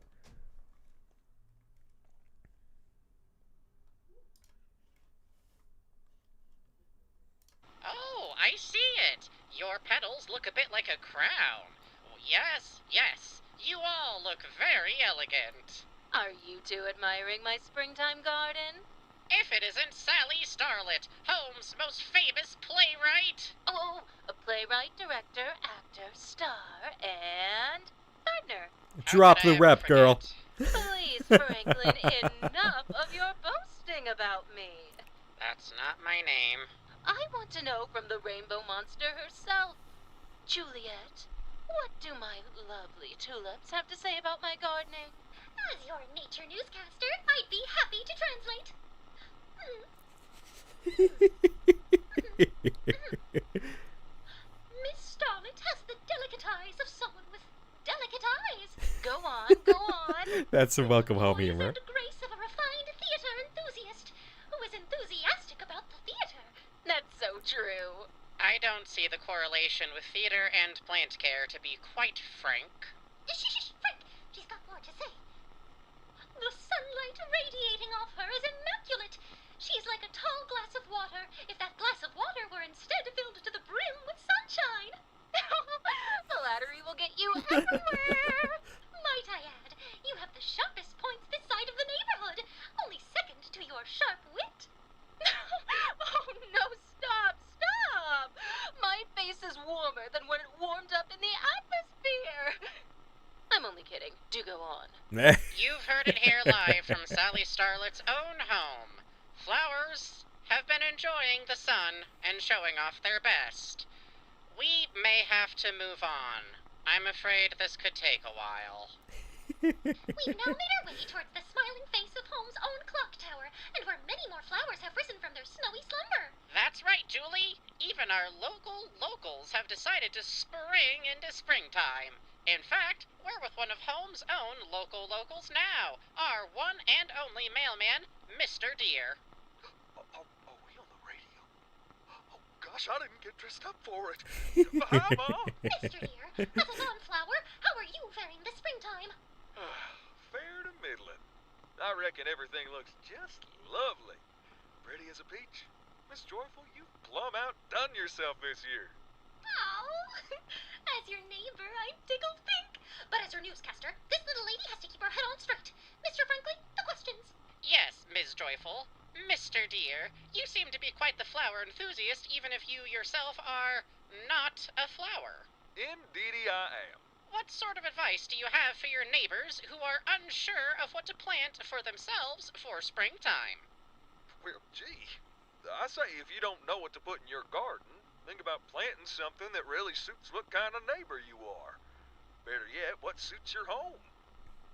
Oh, I see it. Your petals look a bit like a crown. Yes, you all look very elegant. Are you two admiring my springtime garden? If it isn't Sally Starlet, Holmes' most famous playwright. Oh, a playwright, director, actor, star, and partner. Drop the rep, girl. Please, Franklin, enough of your boasting about me. That's not my name. I want to know from the rainbow monster herself. Juliet, what do my lovely tulips have to say about my gardening? As your nature newscaster, I'd be happy to translate. Miss Starlet has the delicate eyes of someone with delicate eyes. Go on. That's some Welcome Home humor. And grace of a refined theater enthusiast who is enthusiastic about the theater. That's so true. I don't see the correlation with theater and plant care, to be quite frank. Shh, Frank. She's got more to say. The sunlight radiating off her is immaculate. She's like a tall glass of water, if that glass of water were instead filled to the brim with sunshine. Flattery will get you everywhere. Might I add, you have the sharpest points this side of the neighborhood, only second to your sharp wit. Oh, no, stop. My face is warmer than when it warmed up in the atmosphere. I'm only kidding. Do go on. You've heard it here live from Sally Starlet's own home. Flowers have been enjoying the sun and showing off their best. We may have to move on. I'm afraid this could take a while. We've now made our way towards the smiling face of home's own clock tower, and where many more flowers have risen from their snowy slumber. That's right, Julie. Even our locals have decided to spring into springtime. In fact, we're with one of home's own locals now, our one and only mailman, Mr. Deer. Oh, he on the radio? Oh, gosh, I didn't get dressed up for it. Hi, Mom. Mr. Deer, as a non-flower, how are you faring this springtime? Fair to middling. I reckon everything looks just lovely. Pretty as a peach. Miss Joyful, you plumb outdone yourself this year. Oh, as your neighbor, I'm tickled pink. But as your newscaster, this little lady has to keep her head on straight. Mr. Franklin, the questions. Yes, Ms. Joyful. Mr. Deer, you seem to be quite the flower enthusiast, even if you yourself are not a flower. Indeedy I am. What sort of advice do you have for your neighbors who are unsure of what to plant for themselves for springtime? Well, gee, I say if you don't know what to put in your garden, think about planting something that really suits what kind of neighbor you are. Better yet, what suits your home?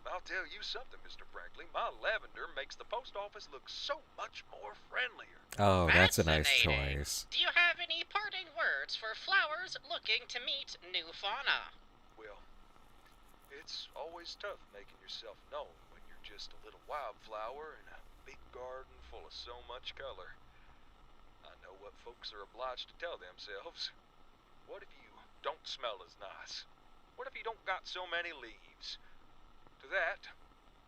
I'll tell you something, Mr. Franklin. My lavender makes the post office look so much more friendlier. Oh, that's a nice choice. Do you have any parting words for flowers looking to meet new fauna? Well, it's always tough making yourself known when you're just a little wildflower in a big garden full of so much color. I know what folks are obliged to tell themselves. What if you don't smell as nice? What if you don't got so many leaves? To that,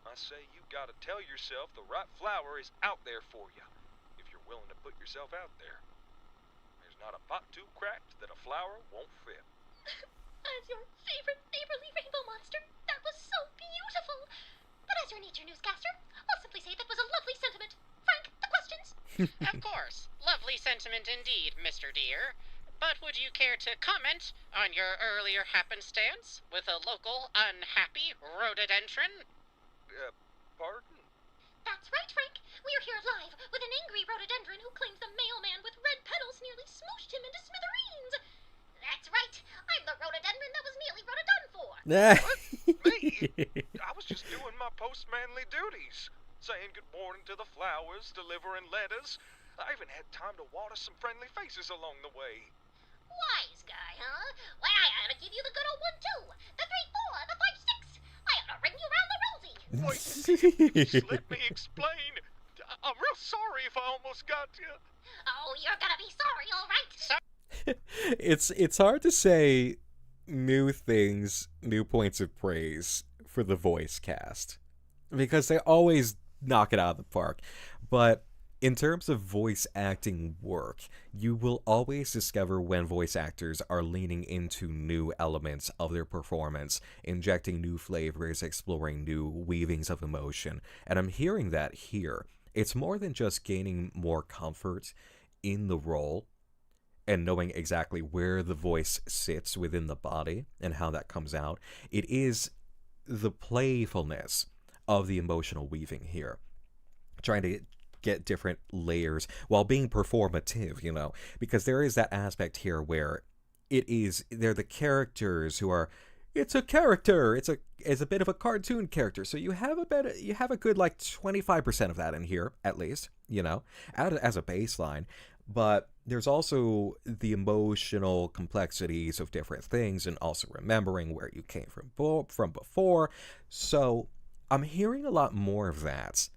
I say you gotta tell yourself the right flower is out there for you, if you're willing to put yourself out there. There's not a pot too cracked that a flower won't fit. As your favorite neighborly rainbow monster, that was so beautiful. But as your nature newscaster, I'll simply say that was a lovely sentiment. Frank, the questions? Of course. Lovely sentiment indeed, Mr. Deer. But would you care to comment on your earlier happenstance with a local unhappy rhododendron? Pardon? That's right, Frank. We're here live with an angry rhododendron who claims the mailman with red petals nearly smooshed him into smithereens. That's right. I'm the rhododendron that was nearly rhododone for. Me? I was just doing my postmanly duties. Saying good morning to the flowers, delivering letters. I even had time to water some friendly faces along the way. Wise guy, huh? Why, I ought to give you the good old 1-2, the 3-4, the 5-6. I ought to ring you round the rosy. Wait, just let me explain. I'm real sorry if I almost got you. Oh, you're gonna be sorry, all right? It's hard to say new things, new points of praise for the voice cast, because they always knock it out of the park. But in terms of voice acting work, you will always discover when voice actors are leaning into new elements of their performance, injecting new flavors, exploring new weavings of emotion. And I'm hearing that here. It's more than just gaining more comfort in the role and knowing exactly where the voice sits within the body and how that comes out. It is the playfulness of the emotional weaving here, trying to get different layers while being performative, you know, because there is that aspect here where they're the characters who are, it's a character, it's a bit of a cartoon character, so you have a good like 25% of that in here at least, you know, as a baseline. But there's also the emotional complexities of different things, and also remembering where you came from before. So I'm hearing a lot more of that,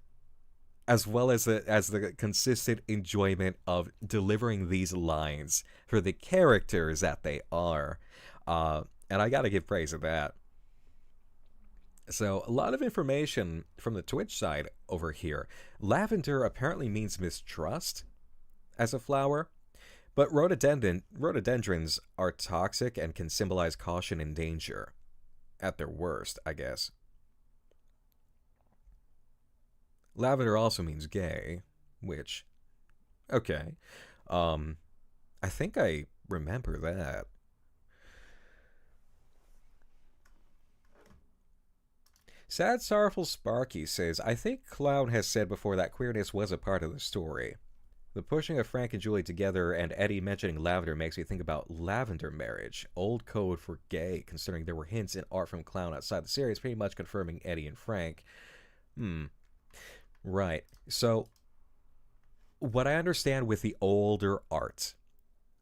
as well as the consistent enjoyment of delivering these lines for the characters that they are. And I gotta give praise to that. So, a lot of information from the Twitch side over here. Lavender apparently means mistrust as a flower, but rhododendrons are toxic and can symbolize caution and danger at their worst, I guess. Lavender also means gay, which, okay. I think I remember that. Sad Sorrowful Sparky says, I think Clown has said before that queerness was a part of the story. The pushing of Frank and Julie together and Eddie mentioning lavender makes me think about lavender marriage, old code for gay, considering there were hints in art from Clown outside the series pretty much confirming Eddie and Frank. Right. So, what I understand with the older art,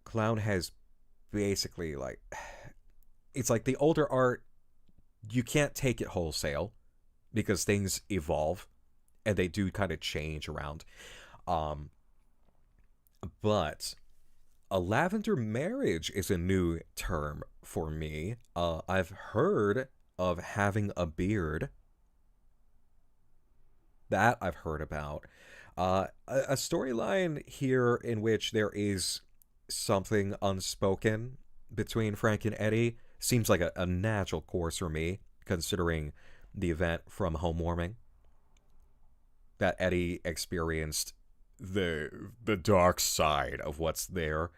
Clown has basically, like, it's like the older art, you can't take it wholesale because things evolve and they do kind of change around. But a lavender marriage is a new term for me. I've heard of having a beard. That I've heard about. A storyline here in which there is something unspoken between Frank and Eddie seems like a natural course for me, considering the event from Homewarming. That Eddie experienced the dark side of what's there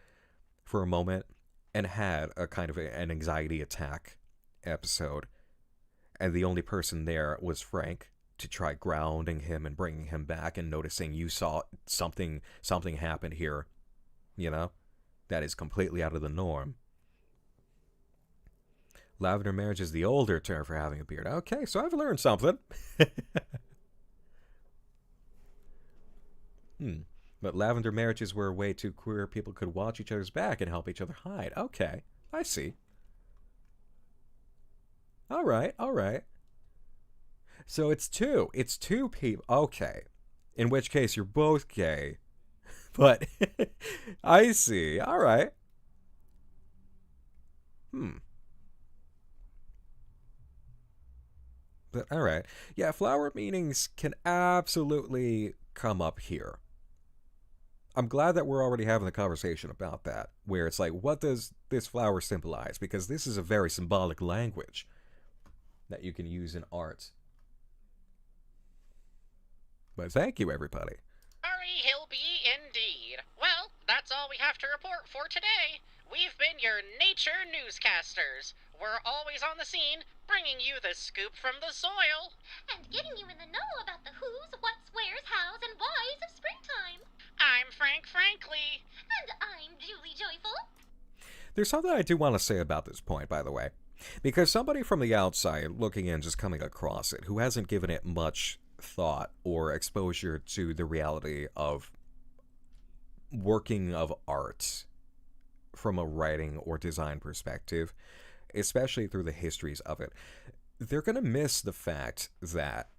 for a moment and had a kind of an anxiety attack episode. And the only person there was Frank to try grounding him and bringing him back and noticing you saw something happen here, you know, that is completely out of the norm. Lavender marriage is the older term for having a beard. Okay, so I've learned something. But lavender marriages were a way to queer people could watch each other's back and help each other hide. Okay, I see. All right, all right. So it's two. It's two people. Okay. In which case you're both gay. But I see. All right. But all right. Yeah, flower meanings can absolutely come up here. I'm glad that we're already having a conversation about that, where it's like, what does this flower symbolize? Because this is a very symbolic language that you can use in art. But thank you, everybody. Sorry, he'll be indeed. Well, that's all we have to report for today. We've been your nature newscasters. We're always on the scene, bringing you the scoop from the soil. And getting you in the know about the who's, what's, where's, how's, and why's of springtime. I'm Frank Frankly. And I'm Julie Joyful. There's something I do want to say about this point, by the way. Because somebody from the outside looking in, just coming across it, who hasn't given it much thought or exposure to the reality of working of art from a writing or design perspective, especially through the histories of it, they're going to miss the fact that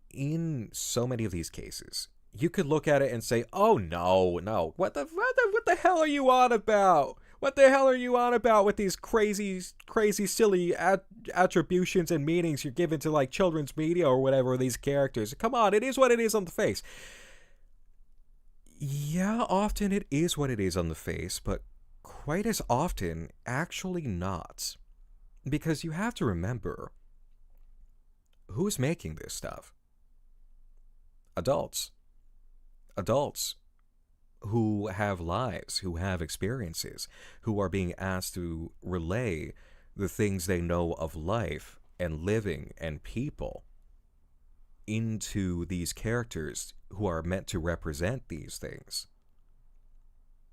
in so many of these cases, you could look at it and say, oh no, what the hell are you on about? What the hell are you on about with these crazy, silly attributions and meanings you're giving to, like, children's media or whatever, these characters? Come on, it is what it is on the face. Yeah, often it is what it is on the face, but quite as often, actually not. Because you have to remember, who's making this stuff? Adults. Adults who have lives, who have experiences, who are being asked to relay the things they know of life and living and people into these characters who are meant to represent these things.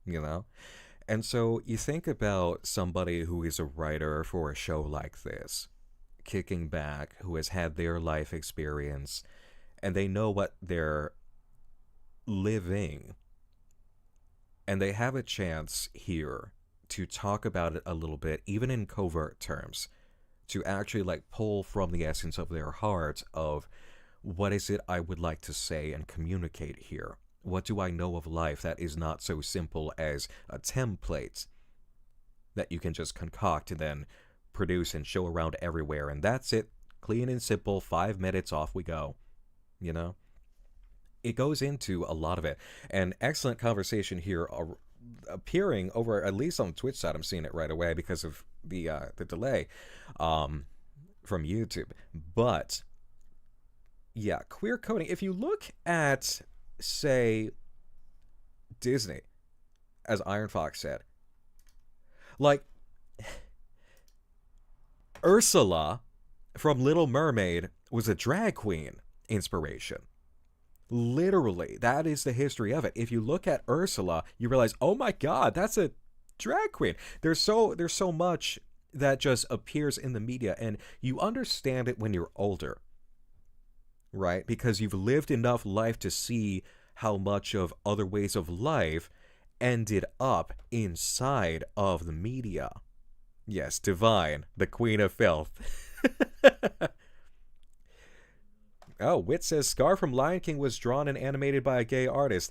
You know? And so you think about somebody who is a writer for a show like this, kicking back, who has had their life experience, and they know what they're living. And they have a chance here to talk about it a little bit, even in covert terms, to actually, like, pull from the essence of their heart of what is it I would like to say and communicate here? What do I know of life that is not so simple as a template that you can just concoct and then produce and show around everywhere, and that's it, clean and simple, 5 minutes, off we go, you know? It goes into a lot of it. And excellent conversation here appearing over, at least on the Twitch side. I'm seeing it right away because of the delay from YouTube. But yeah, queer coding. If you look at, say, Disney, as Iron Fox said, like Ursula from Little Mermaid was a drag queen inspiration. Literally, that is the history of it. If you look at Ursula, you realize, oh my god, that's a drag queen. There's so much that just appears in the media, and you understand it when you're older, right? Because you've lived enough life to see how much of other ways of life ended up inside of the media. Yes, Divine, the queen of filth. Oh, Wit says Scar from Lion King was drawn and animated by a gay artist.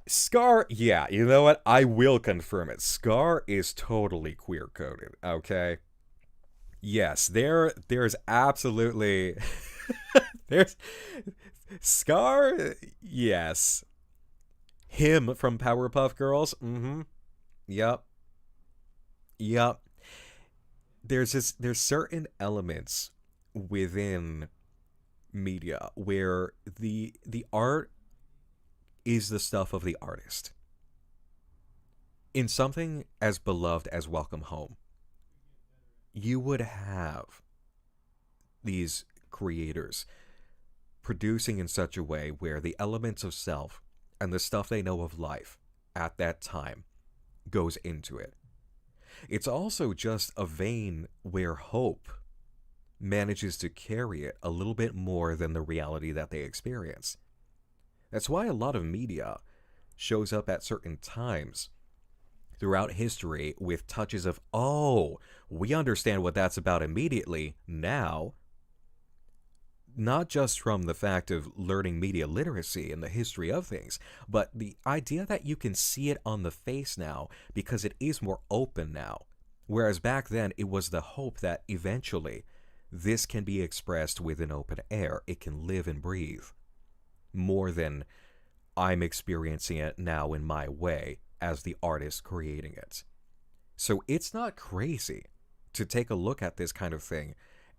Scar, yeah, you know what? I will confirm it. Scar is totally queer-coded, okay? Yes, there's absolutely... there's... Scar, yes. Him from Powerpuff Girls, Yep. There's certain elements within media where the art is the stuff of the artist. In something as beloved as Welcome Home, you would have these creators producing in such a way where the elements of self and the stuff they know of life at that time goes into it. It's also just a vein where hope manages to carry it a little bit more than the reality that they experience. That's why a lot of media shows up at certain times throughout history with touches of, oh, we understand what that's about immediately now. Not just from the fact of learning media literacy and the history of things, but the idea that you can see it on the face now because it is more open now. Whereas back then, it was the hope that eventually this can be expressed within open air. It can live and breathe more than I'm experiencing it now in my way as the artist creating it. So it's not crazy to take a look at this kind of thing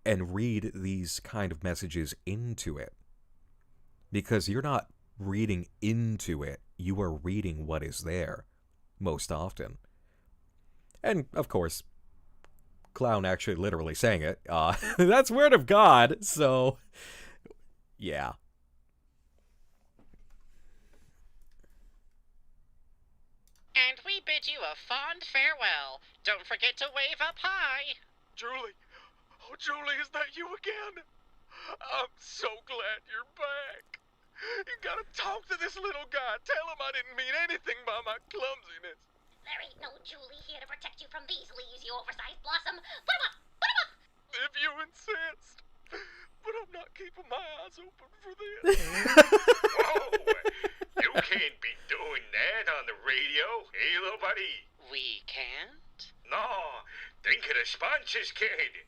and read these kind of messages into it. Because you're not reading into it, you are reading what is there, most often. And, of course, Clown actually literally saying it. That's word of God, so, yeah. And we bid you a fond farewell. Don't forget to wave up high. Julie! Oh, Julie, is that you again? I'm so glad you're back. You gotta talk to this little guy. Tell him I didn't mean anything by my clumsiness. There ain't no Julie here to protect you from these leaves, you oversized blossom. Put him up! Put him up! If you insist. But I'm not keeping my eyes open for this. Whoa! You can't be doing that on the radio, hey, little buddy? We can't? No, think of the sponsors, kid.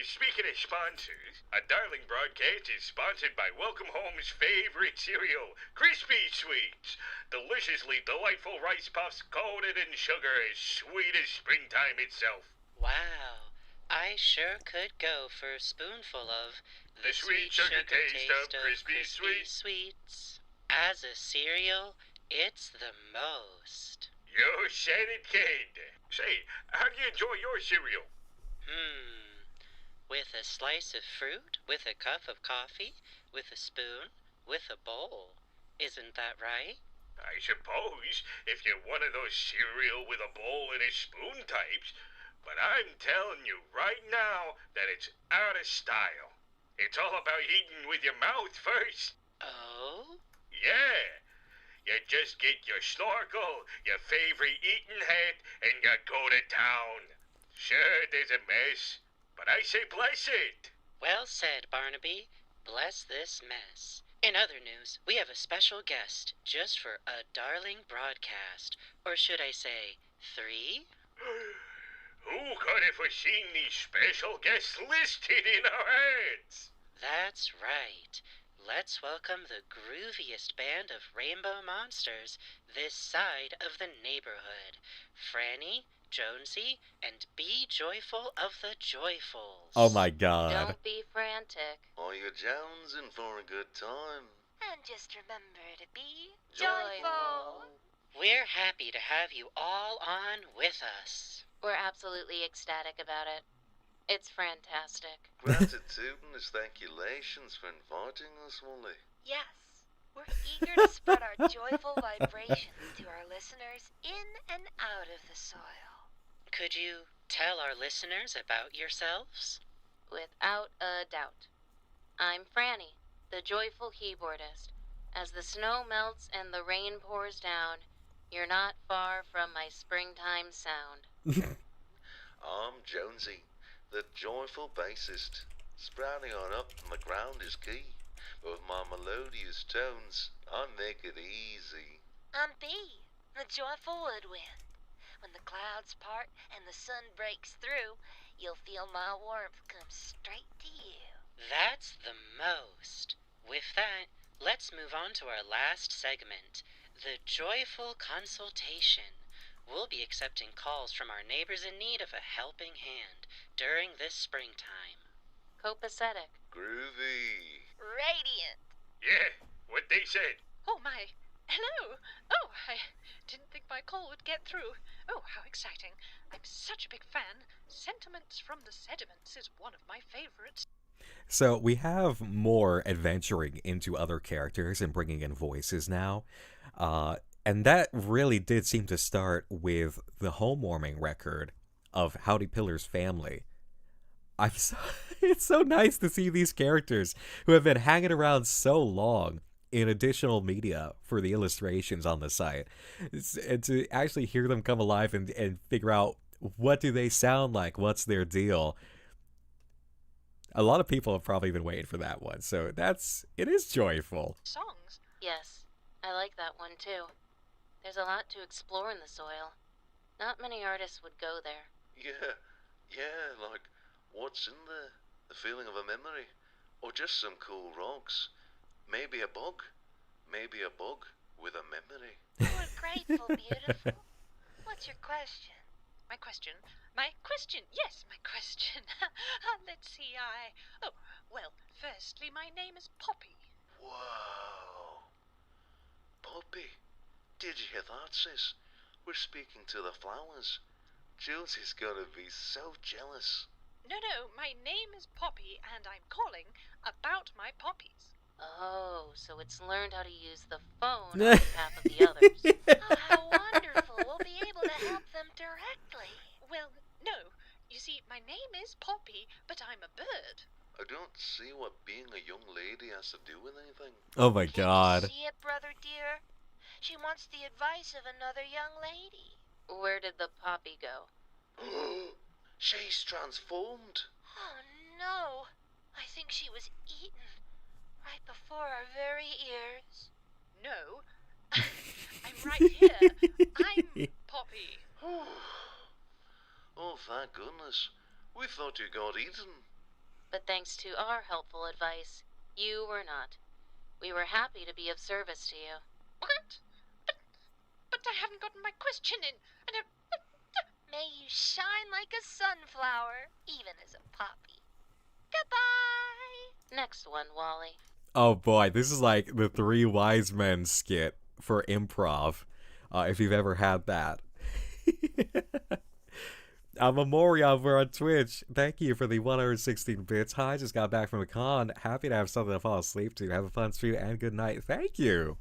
Speaking of sponsors, a darling broadcast is sponsored by Welcome Home's favorite cereal, Crispy Sweets. Deliciously delightful rice puffs coated in sugar as sweet as springtime itself. Wow, I sure could go for a spoonful of the sweet sugar taste of Crispy Sweets. As a cereal, it's the most. You said it, kid. Say, how do you enjoy your cereal? With a slice of fruit, with a cup of coffee, with a spoon, with a bowl. Isn't that right? I suppose, if you're one of those cereal with a bowl and a spoon types. But I'm telling you right now that it's out of style. It's all about eating with your mouth first. Oh? Yeah. You just get your snorkel, your favorite eating hat, and you go to town. Sure, there's a mess, but I say bless it. Well said, Barnaby. Bless this mess. In other news, we have a special guest just for a darling broadcast. Or should I say, 3? Who could have foreseen these special guests listed in our ads? That's right. Let's welcome the grooviest band of rainbow monsters this side of the neighborhood. Franny, Jonesy, and Be Joyful of the Joyfuls. Oh my god. Don't be frantic. Are you jonesing for a good time? And just remember to be joyful. We're happy to have you all on with us. We're absolutely ecstatic about it. It's fantastic. Gratitudinous thankulations for inviting us, Wally. Yes, we're eager to spread our joyful vibrations to our listeners in and out of the soil. Could you tell our listeners about yourselves? Without a doubt. I'm Franny, the joyful keyboardist. As the snow melts and the rain pours down, you're not far from my springtime sound. I'm Jonesy, the joyful bassist. Sprouting on up from the ground is key, but with my melodious tones, I make it easy. I'm B, the joyful woodwind. When the clouds part and the sun breaks through, you'll feel my warmth come straight to you. That's the most. With that, let's move on to our last segment, the joyful consultation. We'll be accepting calls from our neighbors in need of a helping hand during this springtime. Copacetic. Groovy. Radiant. Yeah, what they said. Oh my, hello. Oh, I didn't think my call would get through. Oh, how exciting. I'm such a big fan. Sentiments from the Sediments is one of my favorites. So we have more adventuring into other characters and bringing in voices now. And that really did seem to start with the Homewarming record of Howdy Pillar's family. It's so nice to see these characters who have been hanging around so long in additional media for the illustrations on the site, and to actually hear them come alive and figure out what do they sound like, what's their deal. A lot of people have probably been waiting for that one, so it is joyful. Songs? Yes, I like that one too. There's a lot to explore in the soil. Not many artists would go there. Yeah, like, what's in there? The feeling of a memory? Or just some cool rocks? Maybe a bug? Maybe a bug with a memory? Oh, grateful, beautiful. What's your question? My question? Yes, my question. Let's see, Oh, well, firstly, my name is Poppy. Whoa. Poppy, did you hear that, sis? We're speaking to the flowers. Josie's gonna be so jealous. No, my name is Poppy, and I'm calling about my poppies. Oh, so it's learned how to use the phone on behalf of the others. Oh, how wonderful. We'll be able to help them directly. Well, no. You see, my name is Poppy, but I'm a bird. I don't see what being a young lady has to do with anything. Oh my god. See it, brother dear? She wants the advice of another young lady. Where did the poppy go? She's transformed. Oh, no. I think she was eaten right before our very ears. No. I'm right here. I'm Poppy. Oh, thank goodness. We thought you got eaten. But thanks to our helpful advice, you were not. We were happy to be of service to you. What? But I haven't gotten my question in. May you shine like a sunflower, even as a poppy. Goodbye! Next one, Wally. Oh boy, this is like the Three Wise Men skit for improv, if you've ever had that. Memoria over on Twitch. Thank you for the 116 bits. Hi, I just got back from a con. Happy to have something to fall asleep to. Have a fun stream and good night. Thank you.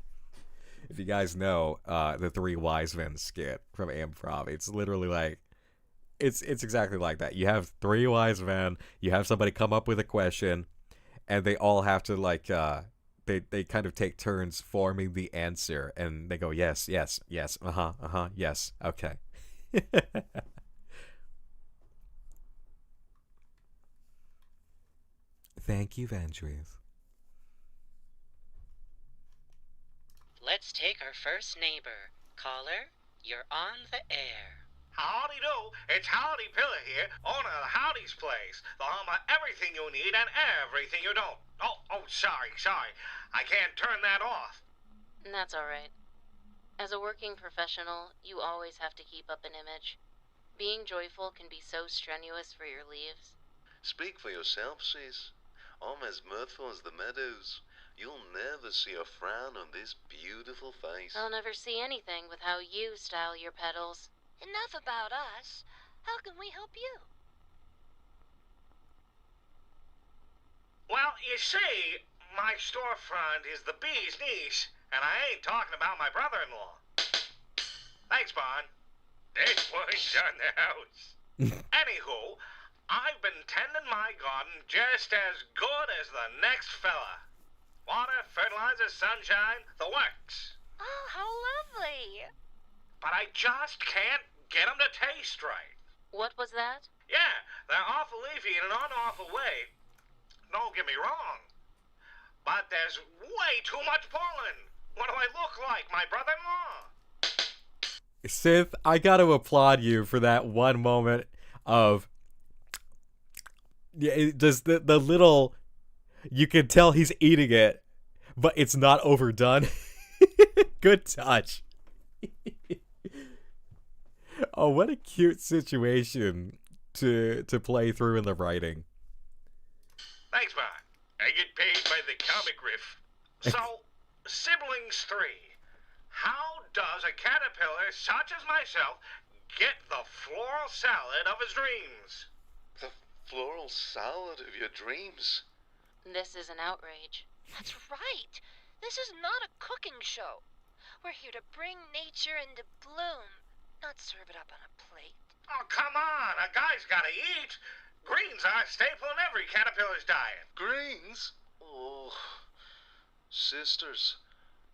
If you guys know the Three Wise Men skit from improv, it's literally like, it's exactly like that. You have three wise men, you have somebody come up with a question, and they all have to like, they kind of take turns forming the answer, and they go, yes, yes, yes, yes, okay. Thank you, Vandries. Let's take our first neighbor. Caller, you're on the air. Howdy do, it's Howdy Pillar here, owner of the Howdy's Place, the home of everything you need and everything you don't. Oh, sorry, I can't turn that off. That's alright. As a working professional, you always have to keep up an image. Being joyful can be so strenuous for your leaves. Speak for yourself, sis. I'm as mirthful as the meadows. You'll never see a frown on this beautiful face. I'll never see anything with how you style your petals. Enough about us. How can we help you? Well, you see, my storefront is the bee's knees, and I ain't talking about my brother-in-law. Thanks, Bon. This one's on the house. Anywho, I've been tending my garden just as good as the next fella. Water, fertilizer, sunshine, the works. Oh, how lovely. But I just can't get them to taste right. What was that? Yeah, they're awful leafy in an awful way. Don't get me wrong. But there's way too much pollen. What do I look like, my brother-in-law? Sith, I gotta applaud you for that one moment of... Yeah, just the little... You can tell he's eating it, but it's not overdone. Good touch. Oh, what a cute situation to play through in the writing. Thanks, Mark. I get paid by the comic riff. So, siblings 3. How does a caterpillar such as myself get the floral salad of his dreams? The floral salad of your dreams? This is an outrage. That's right. This is not a cooking show. We're here to bring nature into bloom, not serve it up on a plate. Oh, come on. A guy's gotta eat. Greens are a staple in every caterpillar's diet. Greens? Oh, sisters,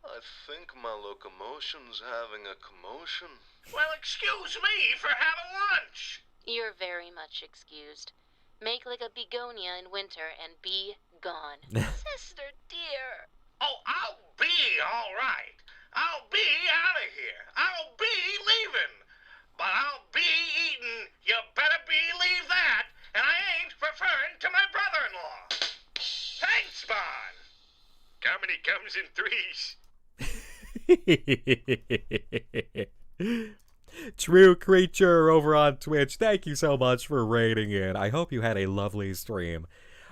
I think my locomotion's having a commotion. Well, excuse me for having lunch. You're very much excused. Make like a begonia in winter and be gone. Sister dear. Oh, I'll be all right. I'll be out of here. I'll be leaving. But I'll be eating. You better believe that. And I ain't referring to my brother-in-law. Thanks, Bon. Comedy comes in threes. True Creature over on Twitch, thank you so much for raiding in. I hope you had a lovely stream.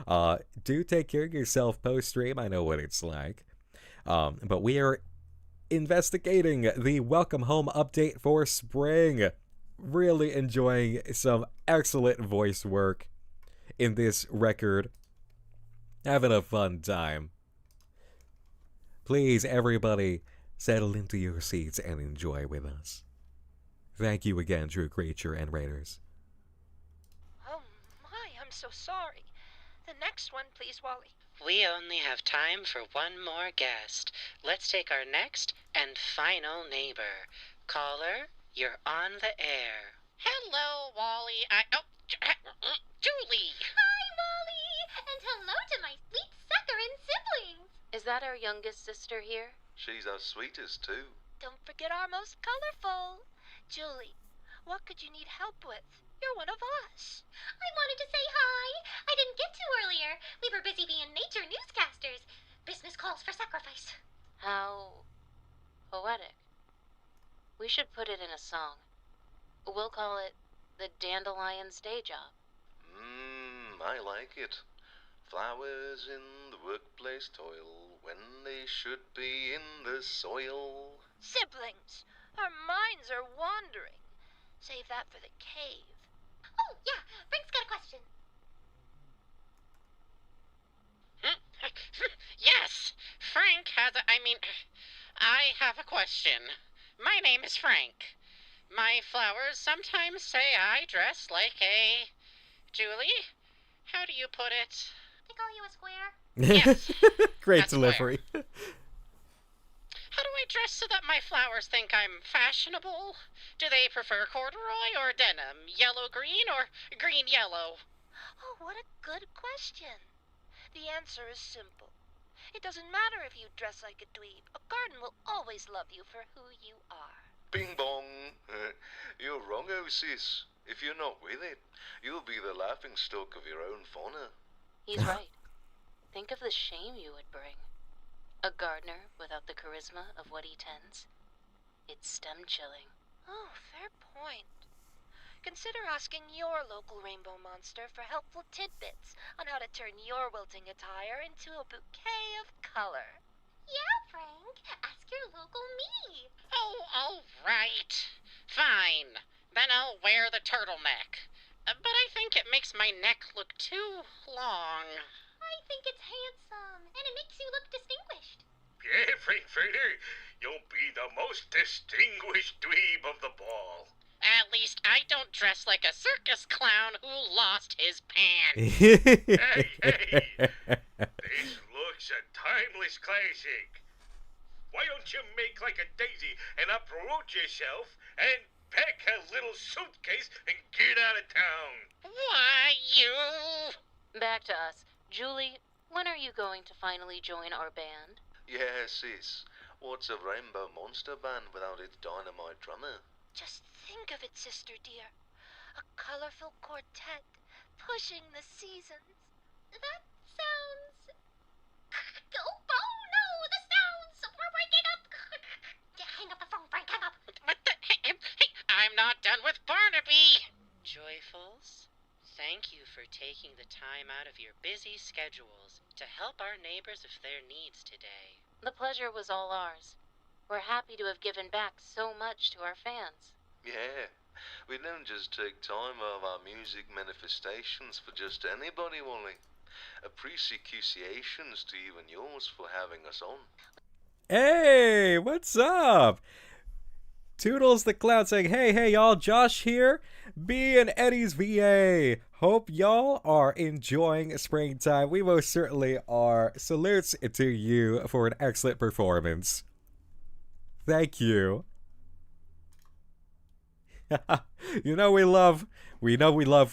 Do take care of yourself post-stream. I know what it's like. But we are investigating the Welcome Home update for spring. Really enjoying some excellent voice work in this record. Having a fun time. Please, everybody, settle into your seats and enjoy with us. Thank you again, True Creature and Raiders. Oh my, I'm so sorry. The next one, please, Wally. We only have time for one more guest. Let's take our next and final neighbor. Caller, you're on the air. Hello, Wally. Julie. Hi, Wally. And hello to my sweet saccharine siblings. Is that our youngest sister here? She's our sweetest, too. Don't forget our most colorful. Julie, what could you need help with? You're one of us. I wanted to say hi. I didn't get to earlier. We were busy being nature newscasters. Business calls for sacrifice. How poetic. We should put it in a song. We'll call it The Dandelion's Day Job. I like it. Flowers in the workplace toil when they should be in the soil. Siblings, our minds are wandering. Save that for the cave. Oh, yeah. Frank's got a question. Yes, Frank has I have a question. My name is Frank. My flowers sometimes say I dress like a... Julie, how do you put it? They call you a square? Yes. Great delivery. How do I dress so that my flowers think I'm fashionable? Do they prefer corduroy or denim, yellow-green or green-yellow? Oh, what a good question. The answer is simple. It doesn't matter if you dress like a dweeb. A garden will always love you for who you are. Bing bong. You're wrong, oh sis. If you're not with it, you'll be the laughingstock of your own fauna. He's right. Think of the shame you would bring. A gardener without the charisma of what he tends. It's stem-chilling. Oh, fair point. Consider asking your local rainbow monster for helpful tidbits on how to turn your wilting attire into a bouquet of color. Yeah, Frank. Ask your local me. Oh, all right. Fine. Then I'll wear the turtleneck. But I think it makes my neck look too long. I think it's handsome, and it makes you look distinguished. Yeah, Frankfurter, you'll be the most distinguished dweeb of the ball. At least I don't dress like a circus clown who lost his pants. Hey, this looks a timeless classic. Why don't you make like a daisy and uproot yourself and pack a little suitcase and get out of town? Why, you... Back to us. Julie, when are you going to finally join our band? Yeah, sis. What's a rainbow monster band without its dynamite drummer? Just think of it, sister dear. A colorful quartet pushing the seasons. That sounds... Oh, no, the sounds! We're breaking up! Hang up the phone, Frank, hang up! What the... Hey, I'm not done with Barnaby! Joyfuls, thank you for taking the time out of your busy schedules to help our neighbors with their needs today. The pleasure was all ours. We're happy to have given back so much to our fans. Yeah, we don't just take time out of our music manifestations for just anybody, Wally. Appreciations to you and yours for having us on. Hey, what's up? Toodles the Clown saying, hey y'all, Josh here, B and Eddie's VA. Hope y'all are enjoying springtime. We most certainly are. Salutes to you for an excellent performance. Thank you. We know we love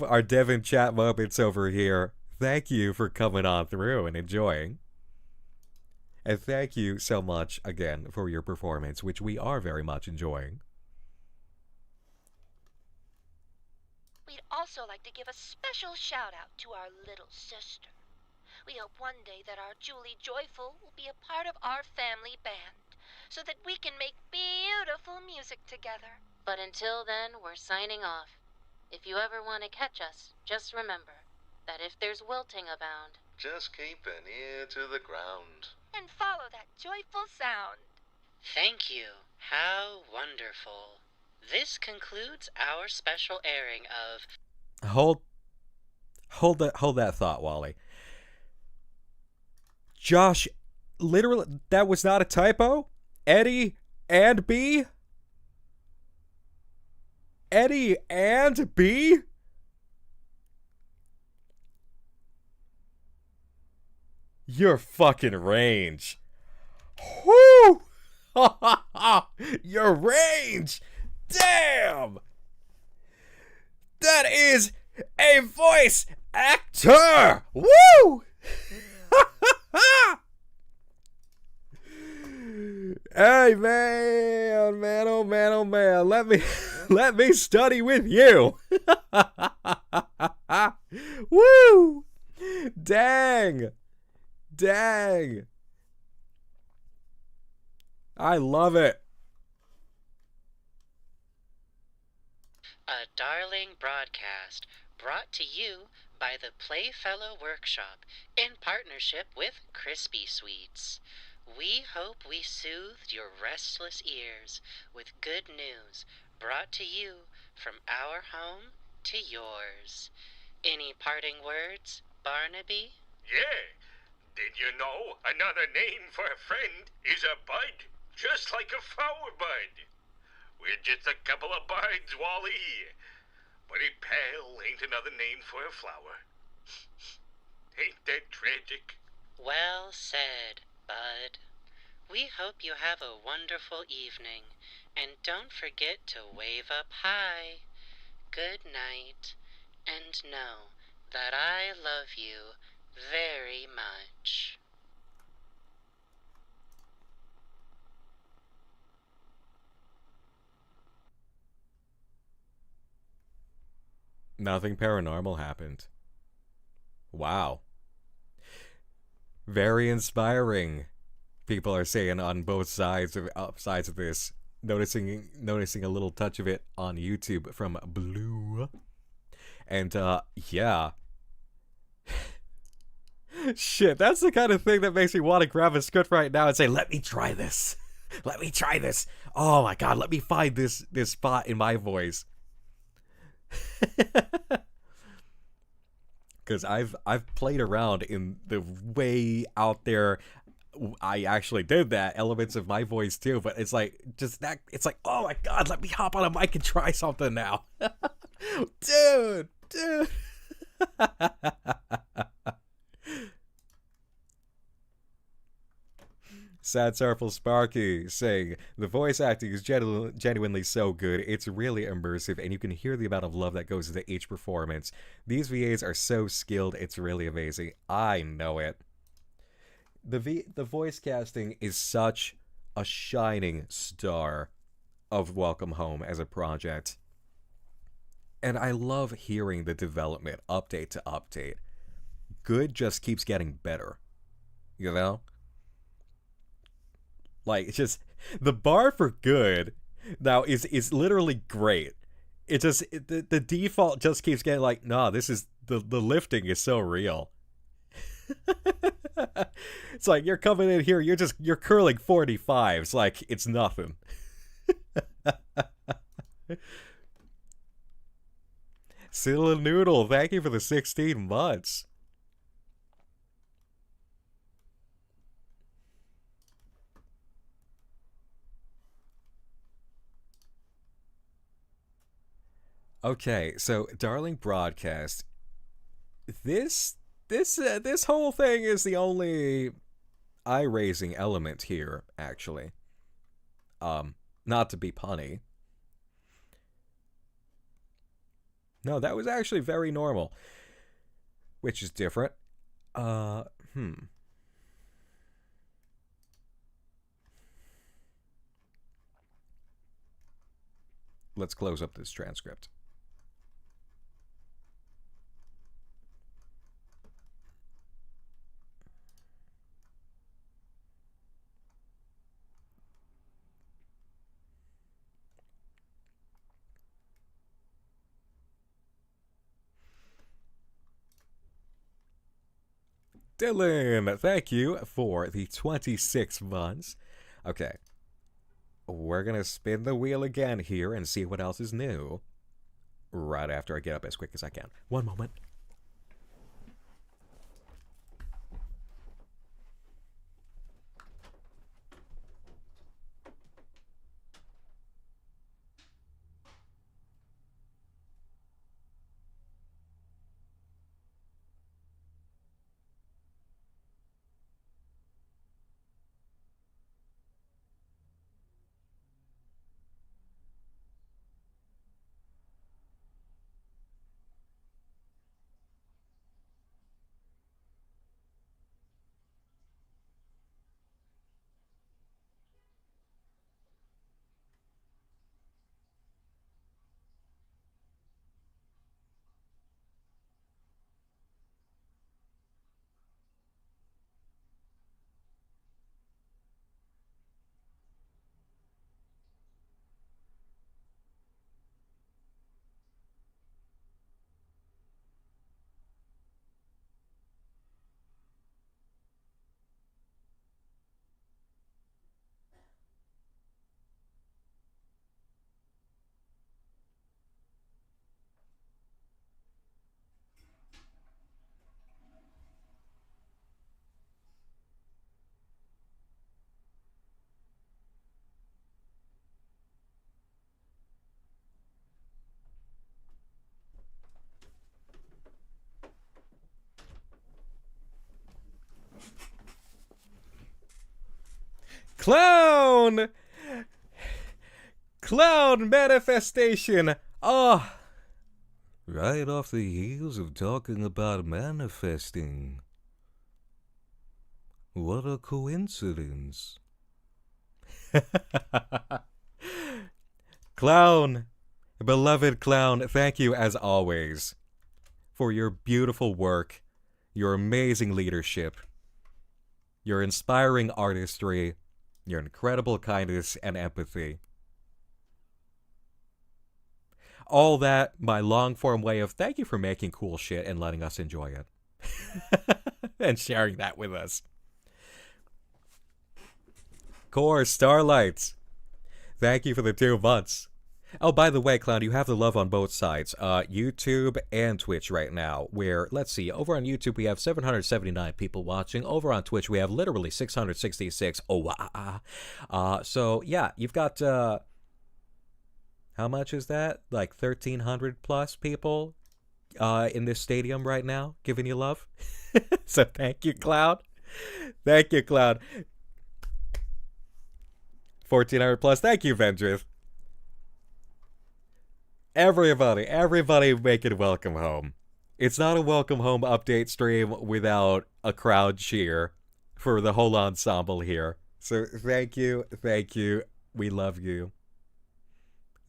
our Devon chat moments over here. Thank you for coming on through and enjoying. And thank you so much again for your performance, which we are very much enjoying. We'd also like to give a special shout out to our little sister. We hope one day that our Julie Joyful will be a part of our family band, so that we can make beautiful music together. But until then, we're signing off. If you ever want to catch us, just remember that if there's wilting abound, just keep an ear to the ground. And follow that joyful sound. Thank you. How wonderful. This concludes our special airing of... Hold that thought, Wally. Josh, literally, that was not a typo? Eddie and B? Eddie and B? Your fucking range. Whoo! Your range! Damn! That is a voice actor! Woo! Hey man, oh man, let me study with you. Woo! Dang. I love it. A darling broadcast brought to you by the Playfellow Workshop in partnership with Crispy Sweets. We hope we soothed your restless ears with good news brought to you from our home to yours. Any parting words, Barnaby? Yeah. Did you know another name for a friend is a bud, just like a flower bud? We're just a couple of buds, Wally. But a pal ain't another name for a flower. Ain't that tragic? Well said, Bud. We hope you have a wonderful evening, and don't forget to wave up high. Good night, and know that I love you very much. Nothing paranormal happened. Wow. Very inspiring. People are saying on both sides of this. Noticing a little touch of it on YouTube from Blue. And yeah. Shit, that's the kind of thing that makes me want to grab a script right now and say, let me try this. Let me try this. Oh my god, let me find this spot in my voice. Because I've played around in the way out there. I actually did that, elements of my voice too, but it's like, just that, it's like, oh my god, let me hop on a mic and try something now. Dude. Sad Sorrowful Sparky saying, the voice acting is genuinely so good. It's really immersive, and you can hear the amount of love that goes into each performance. These VAs are so skilled, it's really amazing. I know it. The voice casting is such a shining star of Welcome Home as a project. And I love hearing the development update to update. Good just keeps getting better. You know? Like, it's just, the bar for good now is literally great. It just, the default just keeps getting like, nah, this is, the lifting is so real. It's like, you're coming in here, you're curling 45s like it's nothing. Siddle Noodle, thank you for the 16 months. Okay, so Darling Broadcast. This whole thing is the only eye-raising element here, actually. Not to be punny. No, that was actually very normal. Which is different. Let's close up this transcript. Dylan, thank you for the 26 months. Okay. We're going to spin the wheel again here and see what else is new. Right after I get up as quick as I can. One moment. Clown! Clown manifestation! Oh! Right off the heels of talking about manifesting. What a coincidence. Clown! Beloved Clown, thank you as always for your beautiful work, your amazing leadership, your inspiring artistry, your incredible kindness and empathy. All that, my long-form way of thank you for making cool shit and letting us enjoy it. And sharing that with us. Core Starlights, thank you for the 2 months. Oh, by the way, Clown, you have the love on both sides, YouTube and Twitch right now, where, let's see, over on YouTube we have 779 people watching. Over on Twitch we have literally 666. So, yeah, you've got, how much is that? Like 1,300 plus people in this stadium right now giving you love. So thank you, Cloud. Thank you, Cloud. 1,400 plus. Thank you, Vendrith. Everybody make it welcome home. It's not a welcome home update stream without a crowd cheer for the whole ensemble here. So thank you. We love you.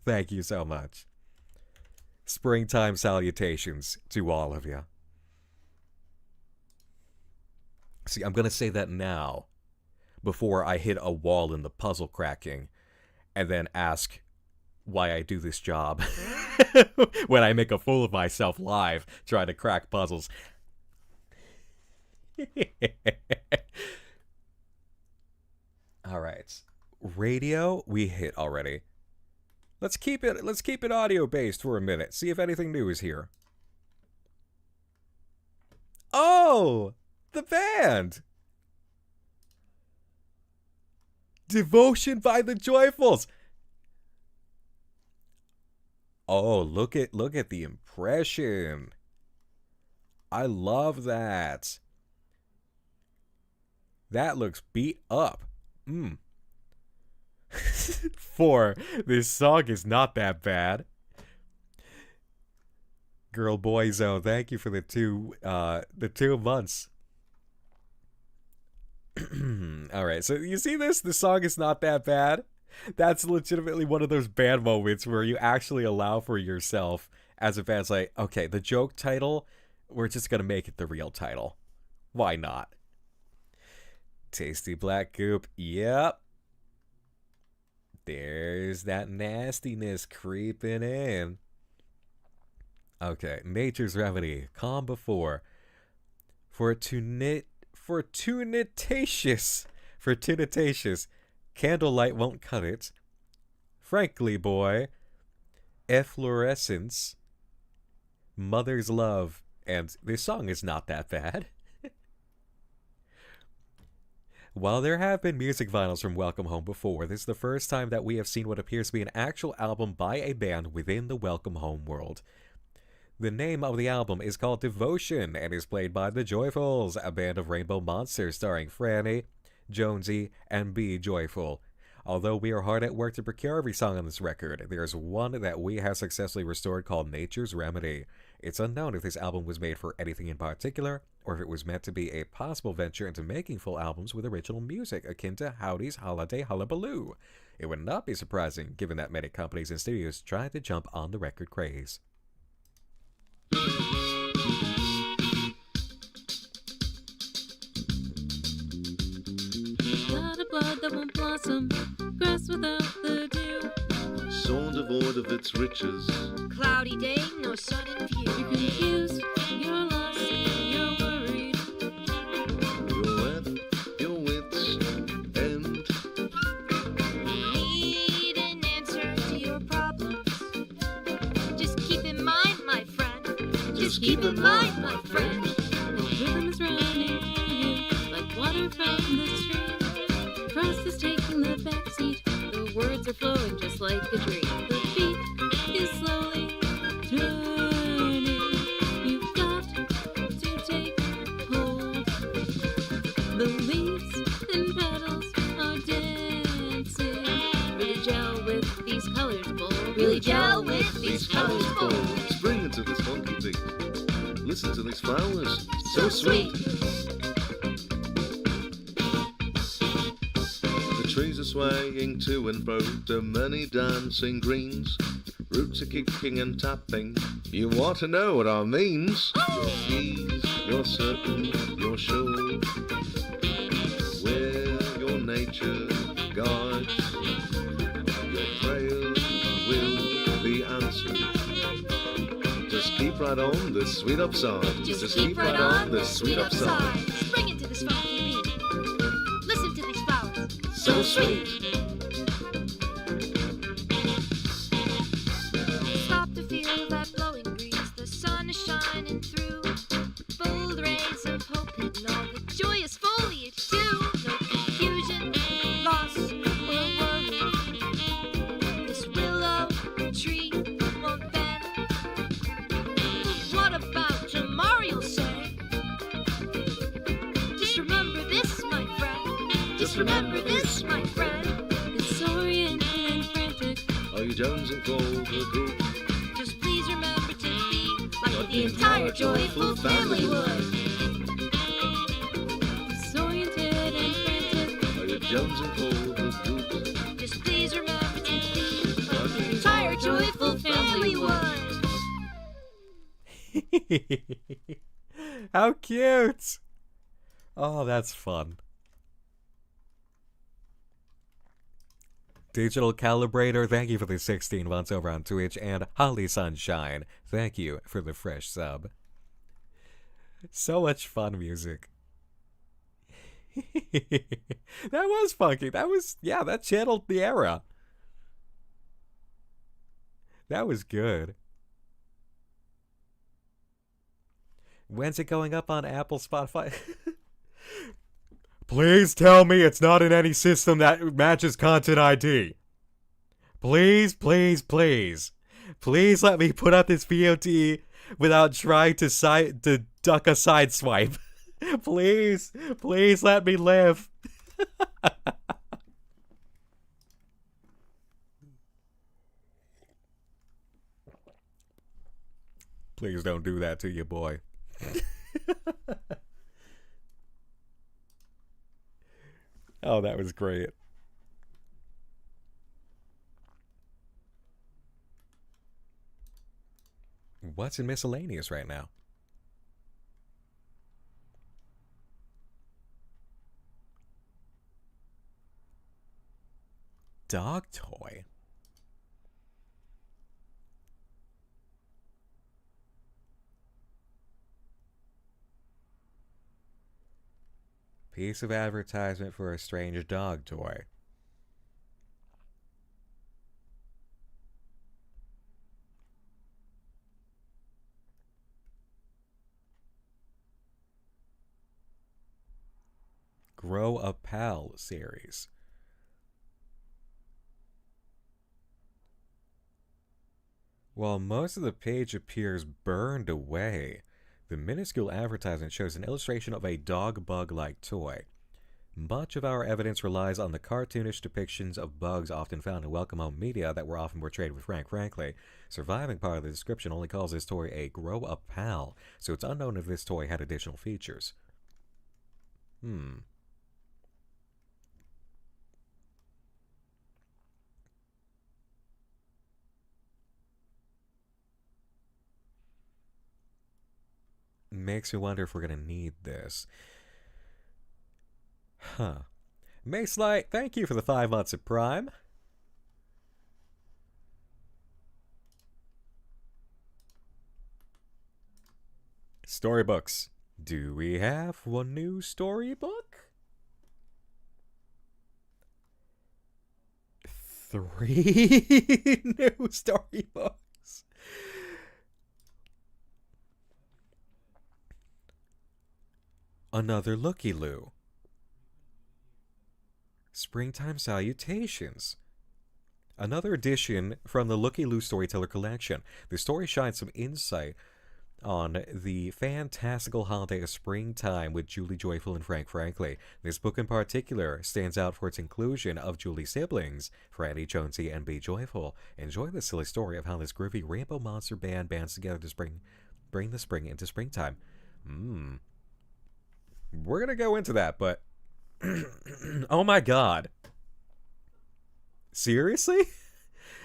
Thank you so much. Springtime salutations to all of you. See, I'm going to say that now before I hit a wall in the puzzle cracking and then ask why I do this job when I make a fool of myself live trying to crack puzzles. All right. Radio we hit already. Let's keep it audio based for a minute. See if anything new is here. Oh, the band. Devotion by the Joyfuls. Oh, look at the impression. I love that. That looks beat up. 4. This song is not that bad. Girl Boy Zone, thank you for the 2 months. Alright, so you see this? The song is not that bad. That's legitimately one of those bad moments where you actually allow for yourself as a fan. It's like, okay, the joke title, we're just gonna make it the real title. Why not? Tasty black goop, yep. There's that nastiness creeping in. Okay, Nature's Remedy, calm before. Fortunatatious, candlelight won't cut it. Frankly, boy, efflorescence, mother's love, and this song is not that bad. While there have been music vinyls from Welcome Home before, this is the first time that we have seen what appears to be an actual album by a band within the Welcome Home world. The name of the album is called Devotion and is played by The Joyfuls, a band of rainbow monsters starring Franny, Jonesy, and B. Joyful. Although we are hard at work to procure every song on this record, there's one that we have successfully restored called Nature's Remedy. It's unknown if this album was made for anything in particular, or if it was meant to be a possible venture into making full albums with original music, akin to Howdy's Holiday Hullabaloo. It would not be surprising, given that many companies and studios tried to jump on the record craze. Not a blood that won't blossom, grass without the dew. Soul devoid of its riches. Cloudy day, no sun in view. You're confused, you're lost, you're worried. You're at your wits' end. Need an answer to your problems. Just keep in mind, my friend. Just keep in mind, my friend. The rhythm is running through you like water from the stream. Trust is taking the backseat. The words are flowing just like a dream. The beat is slowly turning. You've got to take hold. The leaves and petals are dancing. Really gel with these colors, bold. Really gel with these colors, bold. Spring into this funky beat. Listen to these flowers, so sweet. The trees are swaying to and fro to many dancing greens. Roots are kicking and tapping. You want to know what I means? You're ease, you're certain, you're sure. Where your nature guides, your prayers will be answered. Just keep right on the sweet upside. Just keep right on the sweet upside. Spring into this funky beat. Listen to these flowers, so sweet. Stop to feel that blowing breeze. The sun is shining through. Bold rays of hope hidden all the joyous foliage too. No confusion, loss, or worry. This willow tree won't bend. What about tomorrow, you'll say? Just remember this, my friend. Just remember this, my friend. Disoriented and frantic. Are you jonesing for the group? Just please remember to be like the entire joyful family would. Disoriented and frantic. Are you jonesing for the group? Just please remember to be like the entire joyful family would. How cute! Oh, that's fun. Digital Calibrator, thank you for the 16 months over on Twitch, and Holly Sunshine, thank you for the fresh sub. So much fun music. That was funky. That was, yeah, that channeled the era. That was good. When's it going up on Apple, Spotify? Please tell me it's not in any system that matches Content ID. Please, please, please. Please let me put up this VOD without trying to duck a side swipe. Please, please let me live. Please don't do that to your boy. Oh, that was great. What's in miscellaneous right now? Dog toy. Piece of advertisement for a strange dog toy. Grow a Pal series. While most of the page appears burned away, the minuscule advertisement shows an illustration of a dog bug-like toy. Much of our evidence relies on the cartoonish depictions of bugs often found in welcome home media that were often portrayed with Frank Frankly. Surviving part of the description only calls this toy a Grow a Pal, so it's unknown if this toy had additional features. Makes me wonder if we're going to need this. Huh. Mace Light, thank you for the 5 months of Prime. Storybooks. Do we have one new storybook? 3 new storybooks. Another Looky-Loo. Springtime Salutations. Another edition from the Looky-Loo Storyteller Collection. The story shines some insight on the fantastical holiday of springtime with Julie Joyful and Frank Frankly. This book in particular stands out for its inclusion of Julie's siblings, Franny, Jonesy, and Be Joyful. Enjoy the silly story of how this groovy rainbow monster band bands together to bring the spring into springtime. We're gonna go into that, but oh my god. Seriously?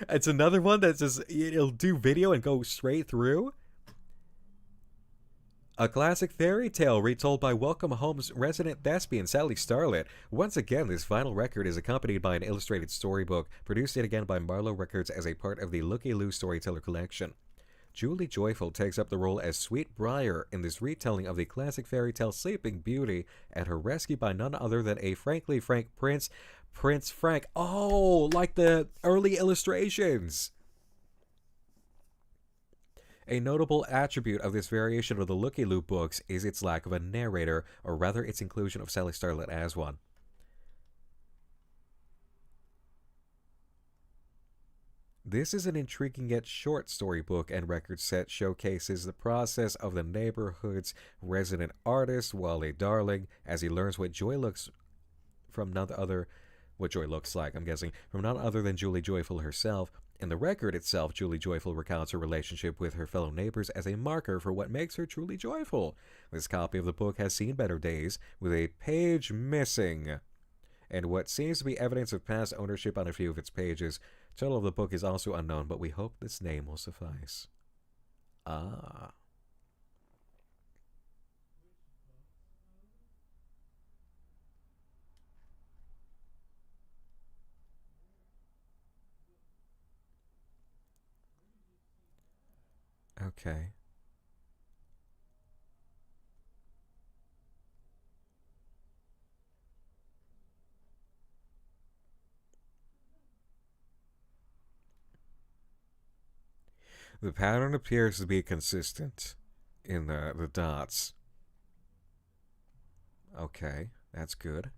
It's another one that's just, it'll do video and go straight through? A classic fairy tale retold by Welcome Home's resident thespian Sally Starlet. Once again, this vinyl record is accompanied by an illustrated storybook, produced yet again by Marlowe Records as a part of the Looky-Loo Storyteller Collection. Julie Joyful takes up the role as Sweet Briar in this retelling of the classic fairy tale Sleeping Beauty, and her rescue by none other than a frankly frank Prince Frank. Oh, like the early illustrations! A notable attribute of this variation of the Looky-Loo books is its lack of a narrator, or rather its inclusion of Sally Starlet as one. This is an intriguing yet short storybook and record set showcases the process of the neighborhood's resident artist, Wally Darling, as he learns what joy looks like, I'm guessing, from none other than Julie Joyful herself. In the record itself, Julie Joyful recounts her relationship with her fellow neighbors as a marker for what makes her truly joyful. This copy of the book has seen better days, with a page missing, and what seems to be evidence of past ownership on a few of its pages. Title of the book is also unknown, but we hope this name will suffice. Okay. The pattern appears to be consistent in the dots. Okay, that's good.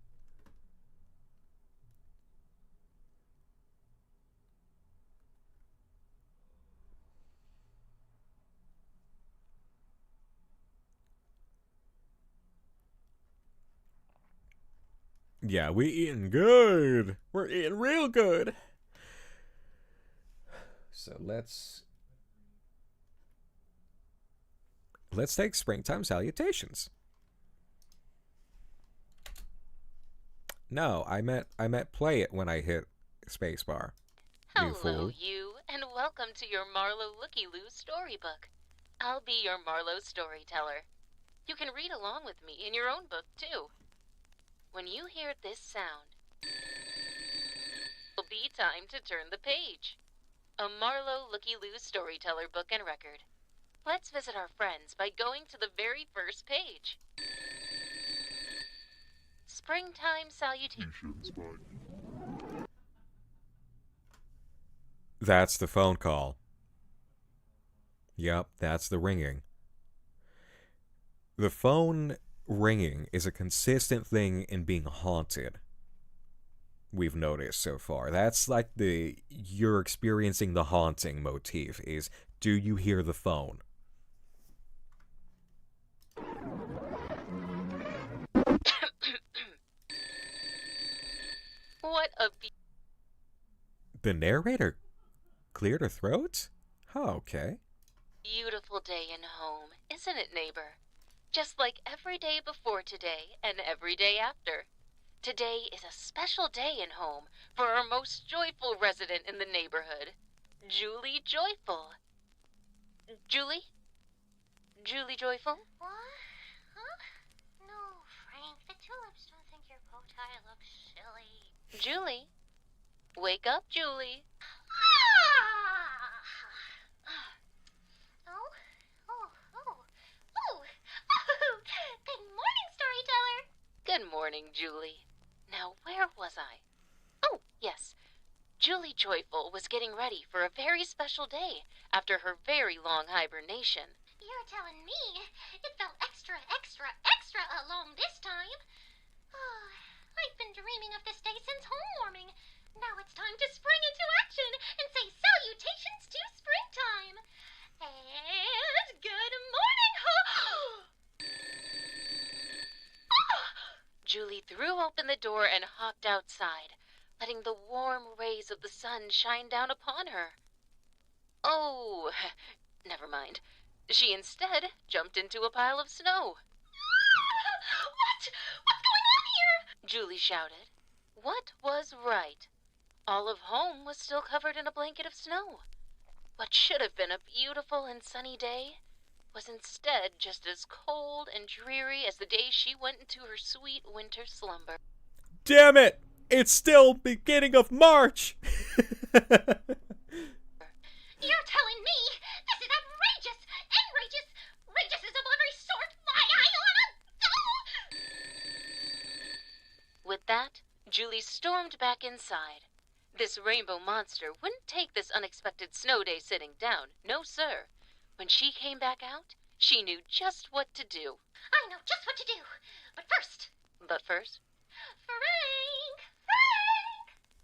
Yeah, we eating good. We're eating real good. So let's take springtime salutations. No, I meant play it when I hit spacebar. You Hello, fool. you, and welcome to your Marlowe Looky-Loo storybook. I'll be your Marlowe storyteller. You can read along with me in your own book, too. When you hear this sound, it'll be time to turn the page. A Marlowe Looky-Loo storyteller book and record. Let's visit our friends by going to the very first page. Springtime salutations. That's the phone call. Yep, that's the ringing. The phone ringing is a consistent thing in being haunted. We've noticed so far. That's like you're experiencing the haunting motif is, do you hear the phone? What a The narrator cleared her throat? Oh, okay. beautiful day in home, isn't it, neighbor? Just like every day before today and every day after. Today is a special day in home for our most joyful resident in the neighborhood, Julie Joyful. Julie? Julie Joyful? What? Huh? No, Frank, the tulips don't think your bow tie looks silly. Julie? Wake up, Julie. Good morning, storyteller. Good morning, Julie. Now, where was I? Oh, yes. Julie Joyful was getting ready for a very special day after her very long hibernation. You're telling me it felt extra long this time. Oh, I've been dreaming of this day since homewarming. Now it's time to spring into action and say salutations to springtime. And good morning, Julie threw open the door and hopped outside, letting the warm rays of the sun shine down upon her. Oh, never mind. She instead jumped into a pile of snow. What? What's going on here? Julie shouted. What was right? All of home was still covered in a blanket of snow. What should have been a beautiful and sunny day was instead just as cold and dreary as the day she went into her sweet winter slumber. Damn it! It's still beginning of March! You're telling me this is outrageous! Outrageous! Outrageous of every sort! Why, I oughta go! With that, Julie stormed back inside. This rainbow monster wouldn't take this unexpected snow day sitting down. No, sir. When she came back out, she knew just what to do. I know just what to do. But first...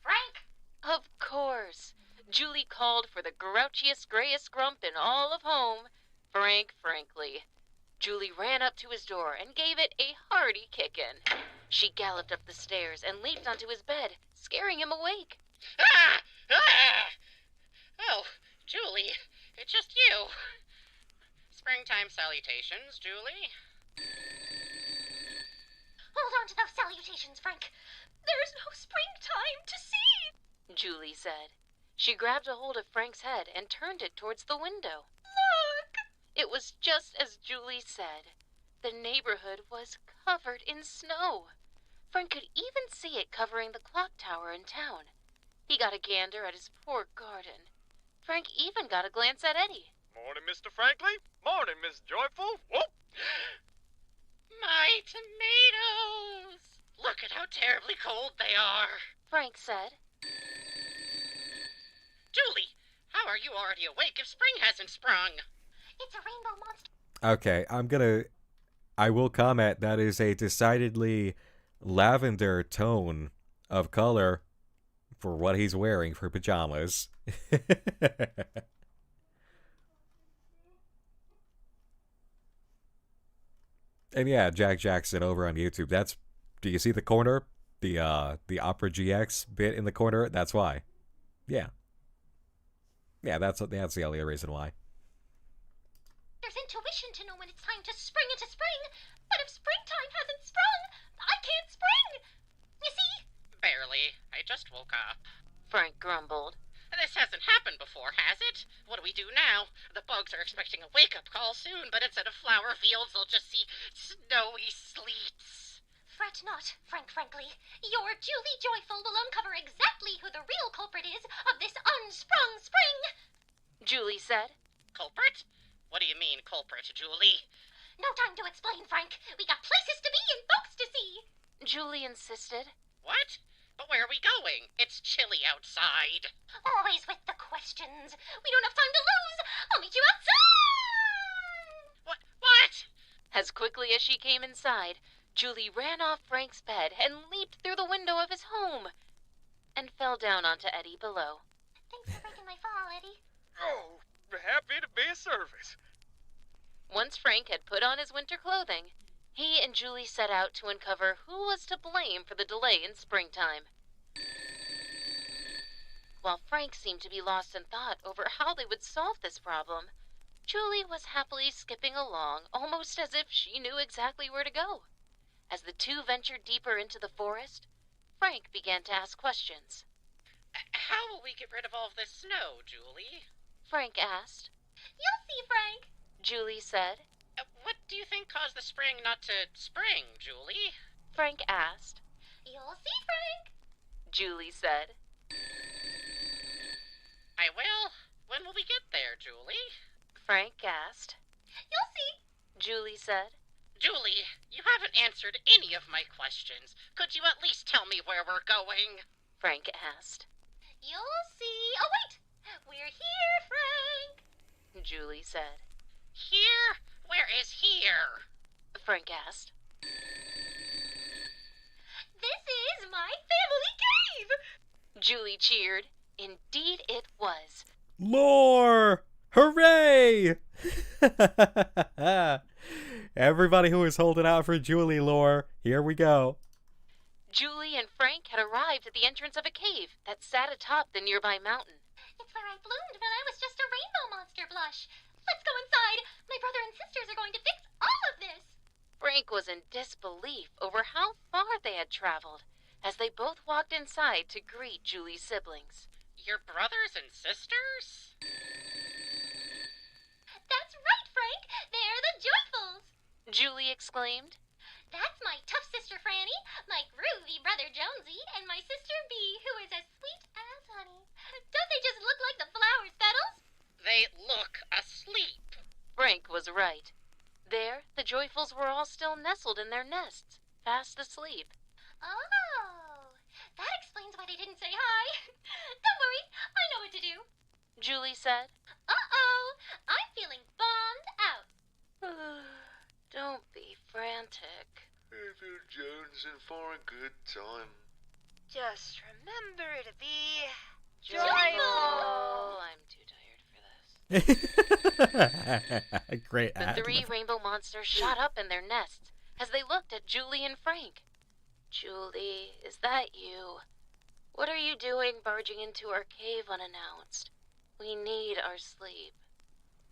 Frank! Of course. Julie called for the grouchiest, grayest grump in all of home, Frank Frankly. Julie ran up to his door and gave it a hearty kick-in. She galloped up the stairs and leaped onto his bed, scaring him awake. Ah! Ah! Oh, Julie, it's just you. Springtime salutations, Julie. Hold on to those salutations, Frank. There's no springtime to see. Julie said. She grabbed a hold of Frank's head and turned it towards the window. Look! It was just as Julie said. The neighborhood was covered in snow. Frank could even see it covering the clock tower in town. He got a gander at his poor garden. Frank even got a glance at Eddie. Morning, Mr. Frankly. Morning, Miss Joyful. Whoop! My tomatoes! Look at how terribly cold they are. Frank said. Julie, how are you already awake if spring hasn't sprung? It's a rainbow monster. Okay, I will comment that is a decidedly lavender tone of color for what he's wearing for pajamas. And yeah, Jack Jackson over on YouTube. Do you see the corner the Opera GX bit in the corner. That's why. Yeah. Yeah, that's the only reason why. There's intuition to know when it's time to spring into spring, but if springtime hasn't sprung, I can't spring! You see? Barely. I just woke up. Frank grumbled. This hasn't happened before, has it? What do we do now? The bugs are expecting a wake-up call soon, but instead of flower fields, they'll just see snowy sleets. Fret not, frankly. Your Julie Joyful will uncover exactly who the real culprit is of this unsprung spring! Julie said. Culprit? What do you mean, culprit, Julie? No time to explain, Frank. We got places to be and folks to see. Julie insisted. What? But where are we going? It's chilly outside. Always with the questions. We don't have time to lose. I'll meet you outside. What? As quickly as she came inside, Julie ran off Frank's bed and leaped through the window of his home and fell down onto Eddie below. Thanks for breaking my fall, Eddie. Oh, happy to be of service. Once Frank had put on his winter clothing, he and Julie set out to uncover who was to blame for the delay in springtime. While Frank seemed to be lost in thought over how they would solve this problem, Julie was happily skipping along, almost as if she knew exactly where to go. As the two ventured deeper into the forest, Frank began to ask questions. How will we get rid of all of this snow, Julie? Frank asked. You'll see, Frank. Julie said. What do you think caused the spring not to spring, Julie? Frank asked. You'll see, Frank. Julie said. I will. When will we get there, Julie? Frank asked. You'll see. Julie said. Julie, you haven't answered any of my questions. Could you at least tell me where we're going? Frank asked. You'll see. Oh, wait. We're here, Frank. Julie said. Here? Where is here? Frank asked. This is my family cave. Julie cheered. Indeed it was. Lore! Hooray! Everybody who is holding out for Julie lore, here we go. Julie and Frank had arrived at the entrance of a cave that sat atop the nearby mountain. It's where I bloomed when I was just a rainbow monster blush. Let's go inside. My brother and sisters are going to fix all of this. Frank was in disbelief over how far they had traveled as they both walked inside to greet Julie's siblings. Your brothers and sisters? That's right, Frank. They're the Joyfuls. Julie exclaimed. That's my tough sister Franny, my groovy brother Jonesy, and my sister Bee, who is as sweet as honey. Don't they just look like the flower's petals? They look asleep. Frank was right. There, the Joyfuls were all still nestled in their nests, fast asleep. Oh, that explains why they didn't say hi. Don't worry, I know what to do. Julie said. Uh-oh, I'm feeling bombed out. Don't be frantic. Ever Jonesing for a good time. Just remember to be joyful. I'm too tired for this. Great The three rainbow monsters shot up in their nests as they looked at Julie and Frank. Julie, is that you? What are you doing barging into our cave unannounced? We need our sleep.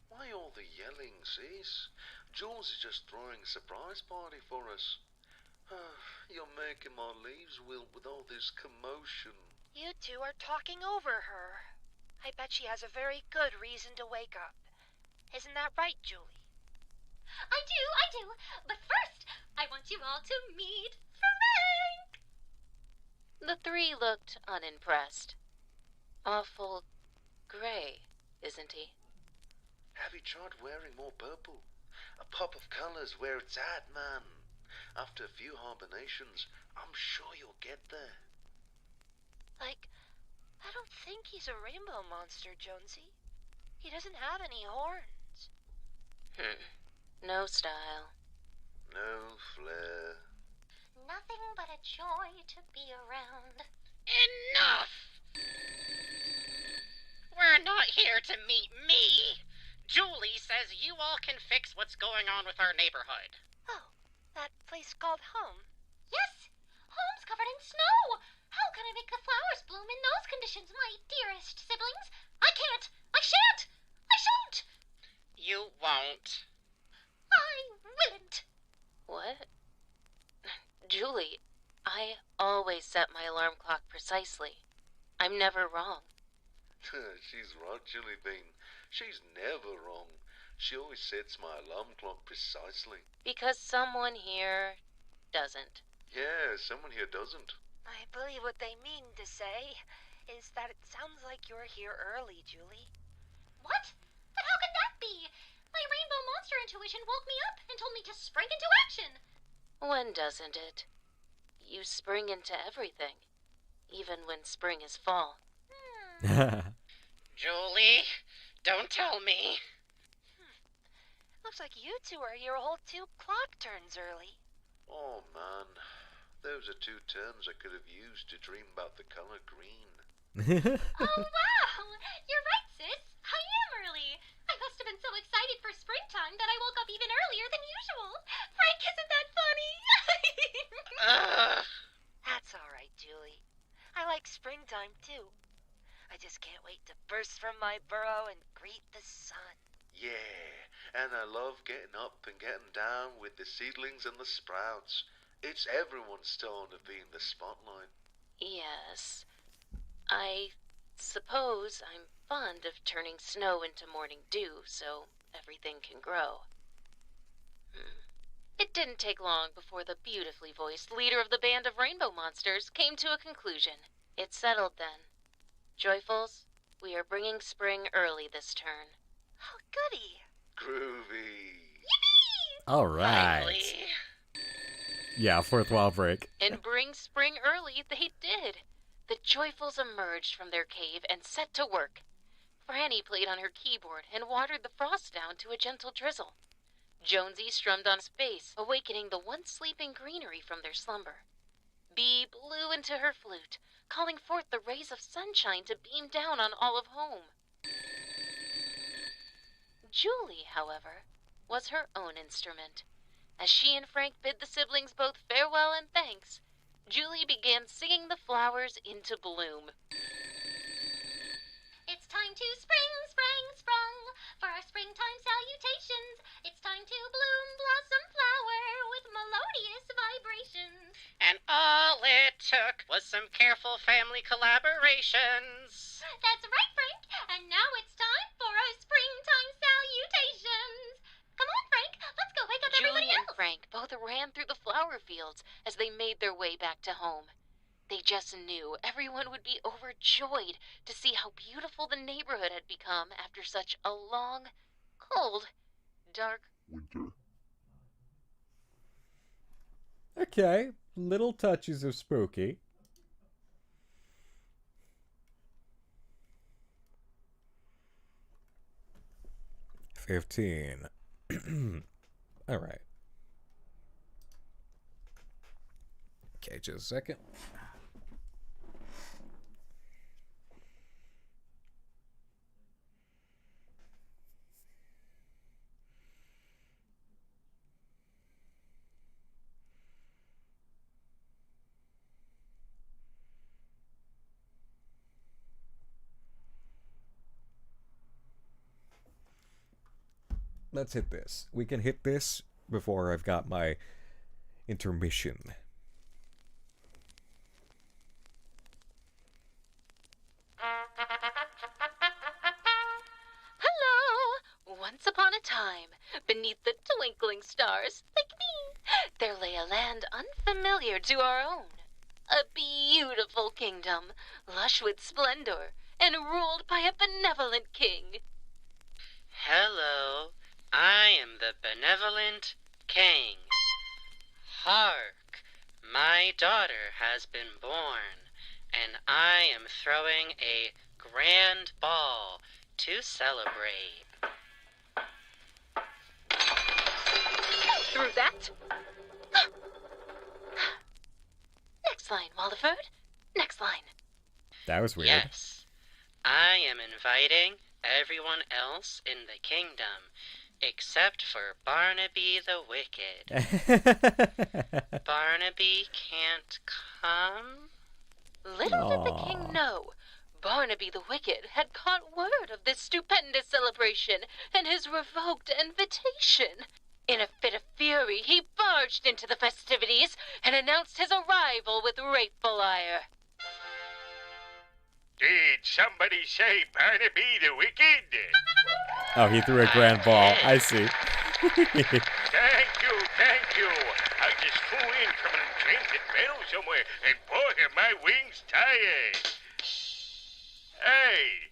Why all the yelling, sis? Jules is just throwing a surprise party for us. You're making my leaves wilt with all this commotion. You two are talking over her. I bet she has a very good reason to wake up. Isn't that right, Julie? I do. But first, I want you all to meet Frank. The three looked unimpressed. Awful gray, isn't he? Have you tried wearing more purple? A pop of color's where it's at, man. After a few hibernations, I'm sure you'll get there. I don't think he's a rainbow monster, Jonesy. He doesn't have any horns. No style. No flair. Nothing but a joy to be around. Enough! We're not here to meet me. Julie says you all can fix what's going on with our neighborhood. Oh, that place called home. Yes, home's covered in in snow. How can I make the flowers bloom in those conditions, my dearest siblings? I can't. I shan't. I shan't. You won't. I willn't. What? Julie, I always set my alarm clock precisely. I'm never wrong. She's right, Julie Bean. She's never wrong. She always sets my alarm clock precisely. Because someone here doesn't. Yeah, someone here doesn't. I believe what they mean to say is that it sounds like you're here early, Julie. What? But how could that be? My rainbow monster intuition woke me up and told me to spring into action. When doesn't it? You spring into everything, even when spring is fall. Julie, don't tell me. Looks like you two are your whole 2 clock turns early. Oh, man. Those are 2 turns I could have used to dream about the color green. Oh, wow! You're right, sis. I am early. I must have been so excited for springtime that I woke up even earlier than usual. Frank, isn't that funny? That's all right, Julie. I like springtime, too. I just can't wait to burst from my burrow and greet the sun. Yeah, and I love getting up and getting down with the seedlings and the sprouts. It's everyone's turn to be in the spotlight. Yes. I suppose I'm fond of turning snow into morning dew so everything can grow. It didn't take long before the beautifully voiced leader of the band of rainbow monsters came to a conclusion. It settled then. Joyfuls, we are bringing spring early this turn. Oh, goody. Groovy. All right. Finally. Yeah, 4th wall break. And bring spring early they did. The Joyfuls emerged from their cave and set to work. Franny played on her keyboard and watered the frost down to a gentle drizzle. Jonesy strummed on his bass, awakening the once sleeping greenery from their slumber. Bee blew into her flute, calling forth the rays of sunshine to beam down on all of home. Julie, however, was her own instrument. As she and Frank bid the siblings both farewell and thanks, Julie began singing the flowers into bloom. It's time to spring, sprang, sprung, for our springtime salutations. It's time to bloom, blossom, flower, with melodious vibrations. And all it took was some careful family collaborations. That's right, Frank. And now it's time for our springtime salutations. Come on, Frank. Let's go wake up everybody Julie else. and Frank both ran through the flower fields as they made their way back to home. They just knew everyone would be overjoyed to see how beautiful the neighborhood had become after such a long, cold, dark winter. Okay, little touches of spooky. $15. All right. Okay, just a second. Let's hit this. We can hit this before I've got my intermission. Hello! Once upon a time, beneath the twinkling stars, like me, there lay a land unfamiliar to our own. A beautiful kingdom, lush with splendor, and ruled by a benevolent king. Hello, I am the benevolent king. Hark, my daughter has been born, and I am throwing a grand ball to celebrate. Through that? Next line, Waliford. Next line. That was weird. Yes, I am inviting everyone else in the kingdom Except for Barnaby the Wicked. Barnaby can't come? Little did the king know, Barnaby the Wicked had caught word of this stupendous celebration and his revoked invitation. In a fit of fury, he barged into the festivities and announced his arrival with grateful ire. Did somebody say Barnaby the Wicked? Oh, he threw a grand ball. I see. Thank you. I just flew in from an enchanted meadow somewhere, and boy, are my wings tired. Hey,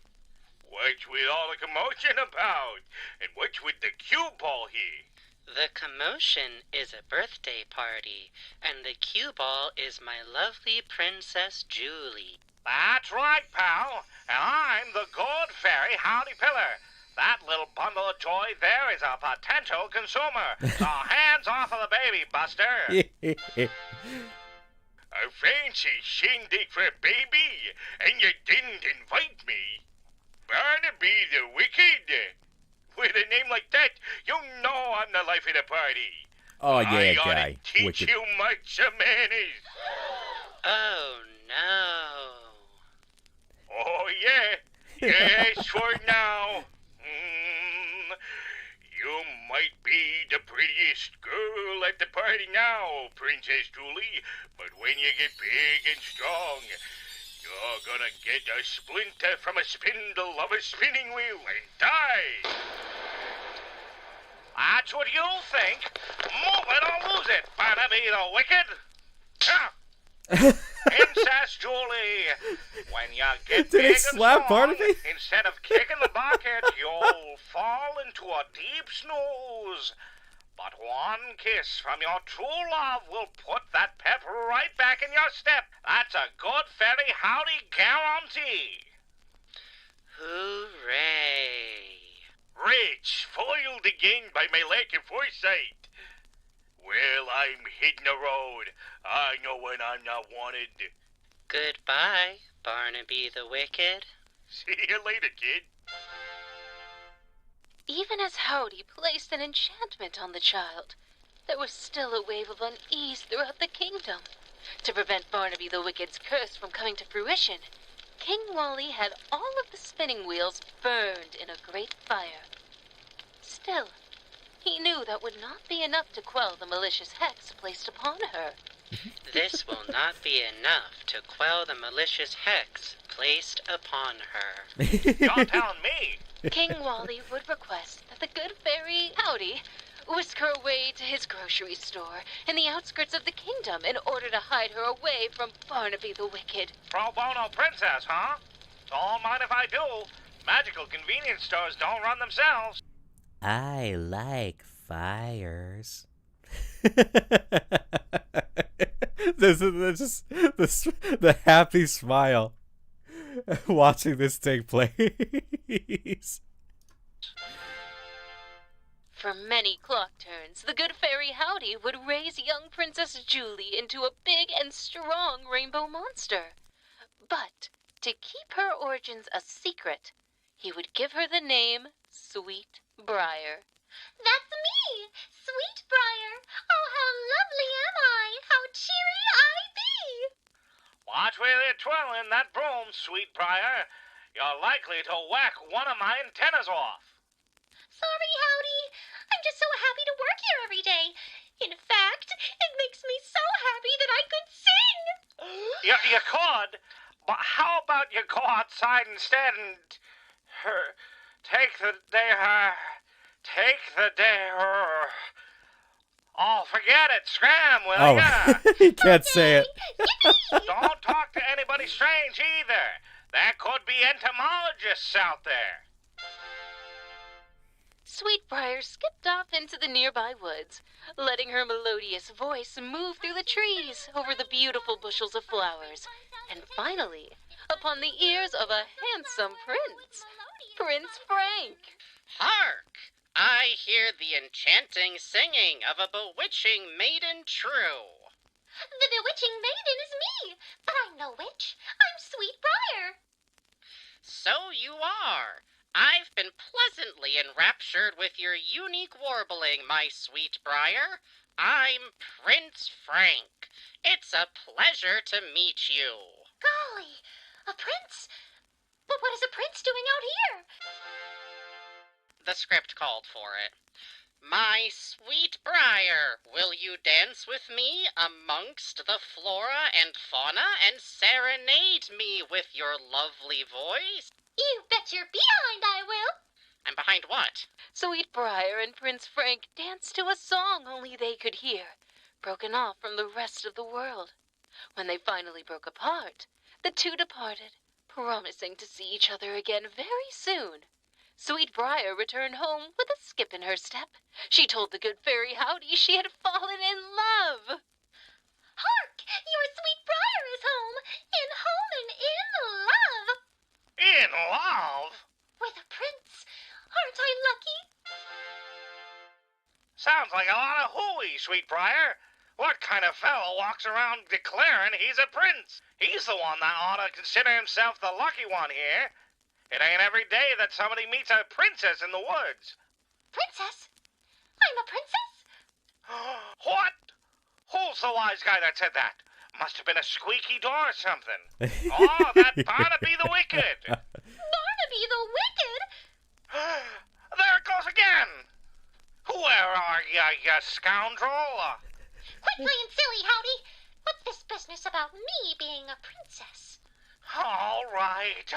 what's with all the commotion about? And what's with the cue ball here? The commotion is a birthday party, and the cue ball is my lovely Princess Julie. That's right, pal. And I'm the good fairy Howdy Pillar. That little bundle of joy there is a potential consumer. So hands off of the baby, Buster. A fancy shindig for a baby, and you didn't invite me. Barnaby the Wicked. With a name like that, you know I'm the life of the party. Oh, yeah, I ought guy. to teach Wicked. you much manners. Oh, no. Oh, yeah. Yes, for now. You might be the prettiest girl at the party now, Princess Julie, but when you get big and strong, you're gonna get a splinter from a spindle of a spinning wheel and die. That's what you think. Move it or lose it, Barnaby the Wicked. Ah. Princess Julie, when you get Did he big and slap strong, Barnaby? instead of kicking the bucket, you'll fall into a deep snooze. But one kiss from your true love will put that pep right back in your step. That's a good fairy howdy guarantee. Hooray. Rich, foiled again by my lack of foresight. Well, I'm hitting the road. I know when I'm not wanted. Goodbye, Barnaby the Wicked. See you later, kid. Even as Howdy placed an enchantment on the child, there was still a wave of unease throughout the kingdom. To prevent Barnaby the Wicked's curse from coming to fruition, King Wally had all of the spinning wheels burned in a great fire. Still, he knew that would not be enough to quell the malicious hex placed upon her. This will not be enough to quell the malicious hex placed upon her. You're telling me. King Wally would request that the good fairy Howdy whisk her away to his grocery store in the outskirts of the kingdom in order to hide her away from Barnaby the Wicked. Pro bono princess, huh? Don't mind if I do. Magical convenience stores don't run themselves. I like fires. This is just the happy smile watching this take place. For many clock turns, the good fairy Howdy would raise young Princess Julie into a big and strong rainbow monster. But to keep her origins a secret, he would give her the name Sweet Briar. That's me, Sweet Briar. Oh, how lovely am I! How cheery I be! Watch where you're twirling that broom, Sweet Briar. You're likely to whack one of my antennas off. Sorry, Howdy. I'm just so happy to work here every day. In fact, it makes me so happy that I could sing. You could, but how about you go outside instead and take the day. Oh, forget it. Scram, will ya? He can't say it. Don't talk to anybody strange either. There could be entomologists out there. Sweetbriar skipped off into the nearby woods, letting her melodious voice move through the trees over the beautiful bushels of flowers, and finally, upon the ears of a handsome prince, Prince Frank. Hark! I hear the enchanting singing of a bewitching maiden true. The bewitching maiden is me, but I'm no witch. I'm Sweet Briar. So you are. I've been pleasantly enraptured with your unique warbling, my sweet Briar. I'm Prince Frank. It's a pleasure to meet you. Golly, a prince? But what is a prince doing out here? The script called for it. My sweet Briar, will you dance with me amongst the flora and fauna and serenade me with your lovely voice? You bet your behind I will. And behind what? Sweet Briar and Prince Frank danced to a song only they could hear, broken off from the rest of the world. When they finally broke apart, the two departed, promising to see each other again very soon. Sweet Briar returned home with a skip in her step. She told the good fairy Howdy she had fallen in love. Hark! Your sweet Briar is home and in love. In love? With a prince. Aren't I lucky? Sounds like a lot of hooey, sweet Briar. What kind of fellow walks around declaring he's a prince? He's the one that ought to consider himself the lucky one here. It ain't every day that somebody meets a princess in the woods. Princess? I'm a princess? What? Who's the wise guy that said that? Must have been a squeaky door or something. Oh, that Barnaby the Wicked. Barnaby the Wicked? There it goes again. Where are you scoundrel? Quit playing silly, Howdy. What's this business about me being a princess? All right.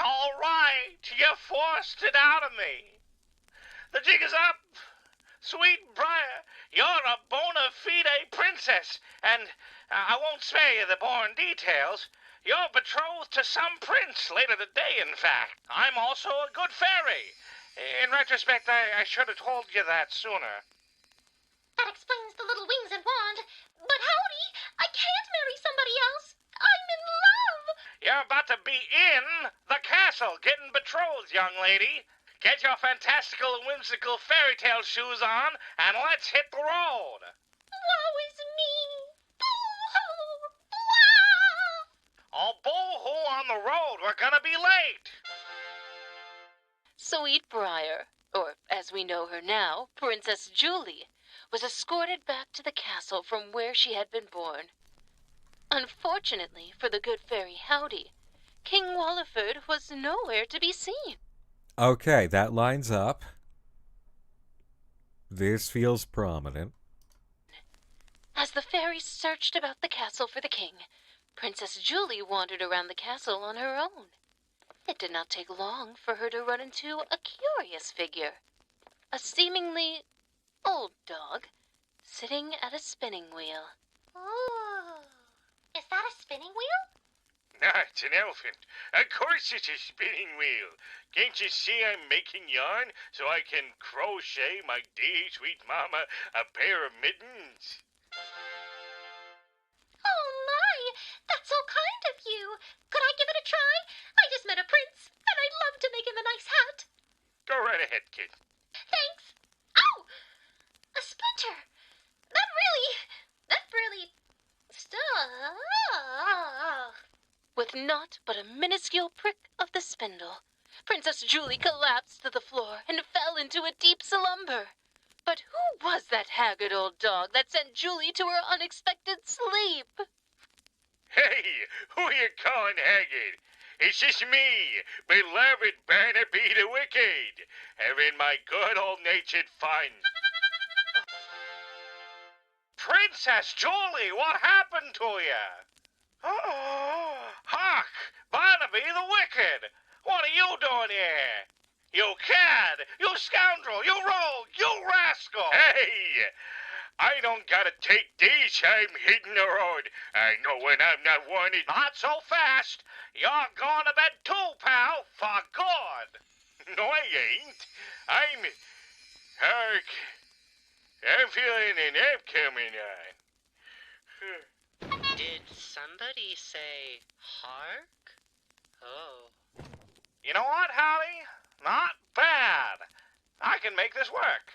You forced it out of me. The jig is up. Sweet Briar, you're a bona fide princess, and I won't spare you the boring details. You're betrothed to some prince later today, in fact. I'm also a good fairy. In retrospect, I should have told you that sooner. That explains the little wings and wand. But Howdy, I can't marry somebody else. I'm in love. You're about to be in the castle, getting betrothed, young lady. Get your fantastical and whimsical fairy tale shoes on, and let's hit the road. Woe is me. Boo-hoo. Blah. Oh, boo-hoo on the road. We're gonna be late. Sweet Briar, or as we know her now, Princess Julie, was escorted back to the castle from where she had been born. Unfortunately for the good fairy Howdy, King Walliford was nowhere to be seen. Okay, that lines up. This feels prominent. As the fairies searched about the castle for the king, Princess Julie wandered around the castle on her own. It did not take long for her to run into a curious figure, a seemingly old dog, sitting at a spinning wheel. Ooh. Is that a spinning wheel? No, it's an elephant. Of course it's a spinning wheel. Can't you see I'm making yarn so I can crochet my dear sweet mama a pair of mittens? Oh my, that's so kind of you. Could I give it a try? I just met a prince, and I'd love to make him a nice hat. Go right ahead, kid. Thanks. Ow! A splinter. That really stuck. With naught but a minuscule prick of the spindle, Princess Julie collapsed to the floor and fell into a deep slumber. But who was that haggard old dog that sent Julie to her unexpected sleep? Hey, who you calling haggard? It's just me, beloved Barnaby the Wicked, having my good old-natured fun. Princess Julie, what happened to you? Oh, Hark, Barnaby the Wicked, what are you doing here? You cad, you scoundrel, you rogue, you rascal! Hey, I don't gotta take these, I'm hitting the road. I know when I'm not wanted. Not so fast. You're going to bed too, pal, for good. No, I ain't. I'm feeling an nap coming on. Did somebody say hark? Oh. You know what, Holly? Not bad. I can make this work.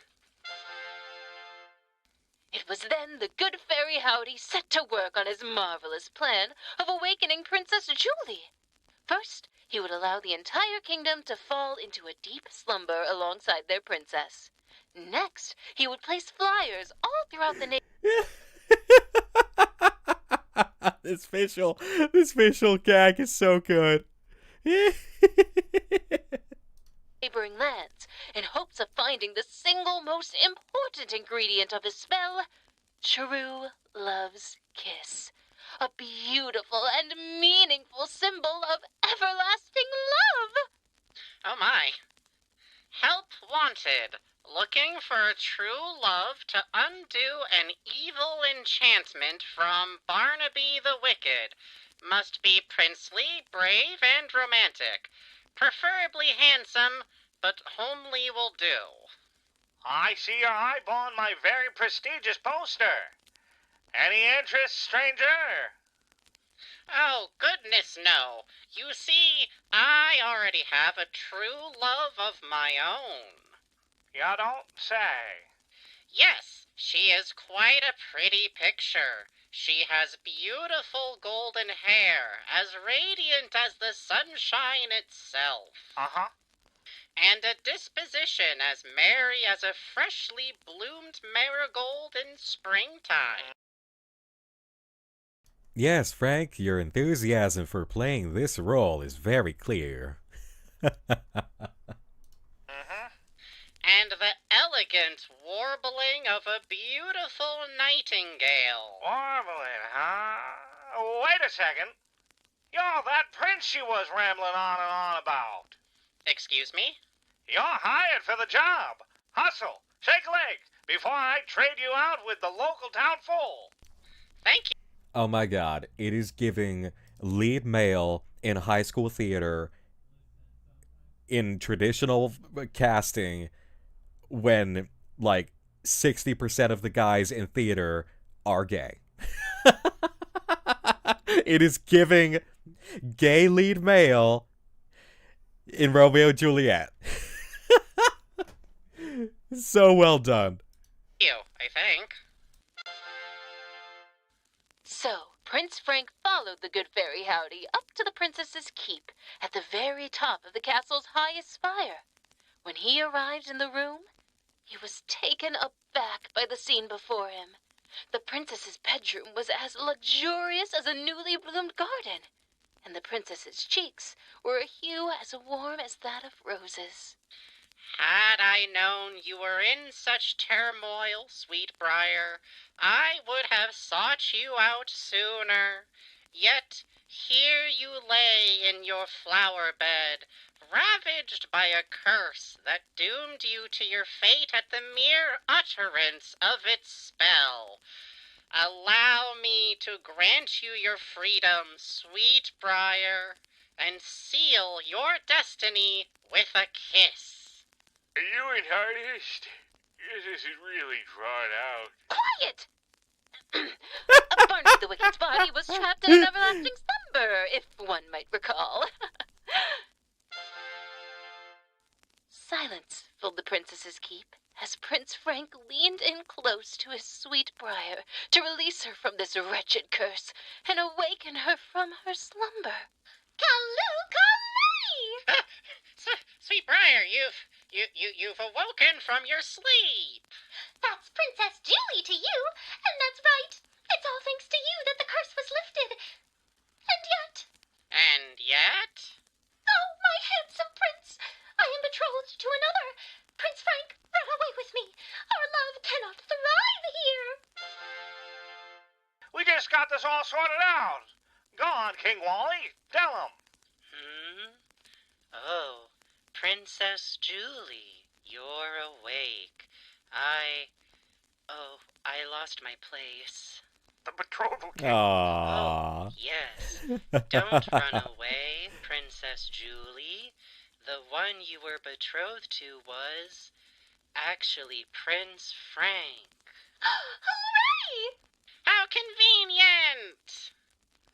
It was then the good fairy Howdy set to work on his marvelous plan of awakening Princess Julie. First, he would allow the entire kingdom to fall into a deep slumber alongside their princess. Next, he would place flyers all throughout the This facial gag is so good. neighboring lands in hopes of finding the single most important ingredient of his spell, True Love's Kiss. A beautiful and meaningful symbol of everlasting love. Oh my. Help wanted. Looking for a true love to undo an evil enchantment from Barnaby the Wicked. Must be princely, brave, and romantic. Preferably handsome, but homely will do. I see you're eyeballing my very prestigious poster. Any interest, stranger? Oh, goodness no. You see, I already have a true love of my own. You don't say. Yes, she is quite a pretty picture. She has beautiful golden hair, as radiant as the sunshine itself. Uh-huh. And a disposition as merry as a freshly bloomed marigold in springtime. Yes, Frank, your enthusiasm for playing this role is very clear. And the elegant warbling of a beautiful nightingale. Warbling, huh? Wait a second. You're that prince she was rambling on and on about. Excuse me? You're hired for the job. Hustle, shake a leg, before I trade you out with the local town fool. Thank you. Oh my god, it is giving lead male in high school theater in traditional casting when, like, 60% of the guys in theater are gay. It is giving gay lead male in Romeo and Juliet. So well done. You, I think. So, Prince Frank followed the good fairy Howdy up to the princess's keep at the very top of the castle's highest spire. When he arrived in the room, he was taken aback by the scene before him. The princess's bedroom was as luxurious as a newly bloomed garden, and the princess's cheeks were a hue as warm as that of roses. Had I known you were in such turmoil, Sweetbriar, I would have sought you out sooner. Yet here you lay in your flower bed, ravaged by a curse that doomed you to your fate at the mere utterance of its spell. Allow me to grant you your freedom, Sweetbriar, and seal your destiny with a kiss. You an artist? This is really drawn out. Quiet! Barnaby the Wicked's body was trapped in an everlasting slumber, if one might recall. Silence filled the princess's keep as Prince Frank leaned in close to his Sweetbriar to release her from this wretched curse and awaken her from her slumber. Callooh-call-lee! Sweetbriar, you've awoken from your sleep. That's Princess Julie to you, and that's right. It's all thanks to you that the curse was lifted. And yet? Oh, my handsome prince! I am betrothed to another. Prince Frank, run away with me. Our love cannot thrive here. We just got this all sorted out. Go on, King Wally. Tell him. Oh, Princess Julie, you're awake. I lost my place. The betrothal king. Aww. Oh, yes. Don't run away, Princess Julie. The one you were betrothed to was actually Prince Frank. Hooray! How convenient!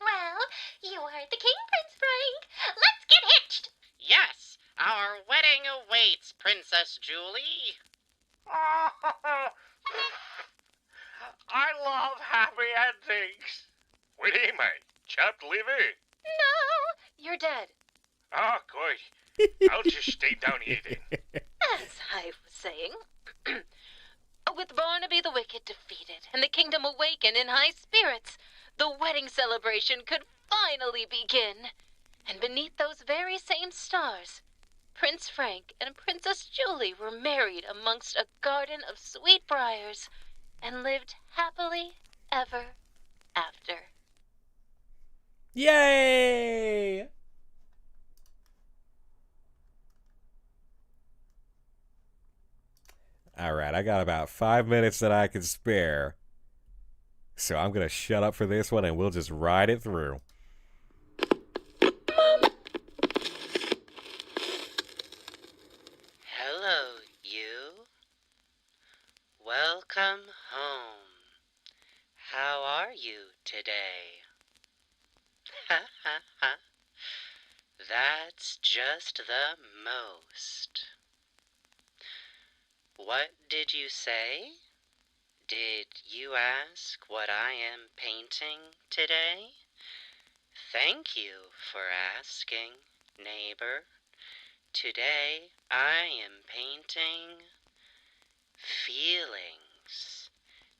Well, you are the king, Prince Frank. Let's get hitched. Yes, our wedding awaits, Princess Julie. I love happy endings. What do you mean? Chopped liver? No, you're dead. Oh, good. I'll just stay down here then. As I was saying, with Barnaby the Wicked defeated and the kingdom awakened in high spirits, the wedding celebration could finally begin. And beneath those very same stars, Prince Frank and Princess Julie were married amongst a garden of sweet briars and lived happily ever after. Yay! Alright, I got about 5 minutes that I can spare. So I'm going to shut up for this one and we'll just ride it through. Hello, you. Welcome home. How are you today? Ha ha ha. That's just the most. What did you say? Did you ask what I am painting today? Thank you for asking, neighbor. Today I am painting feelings.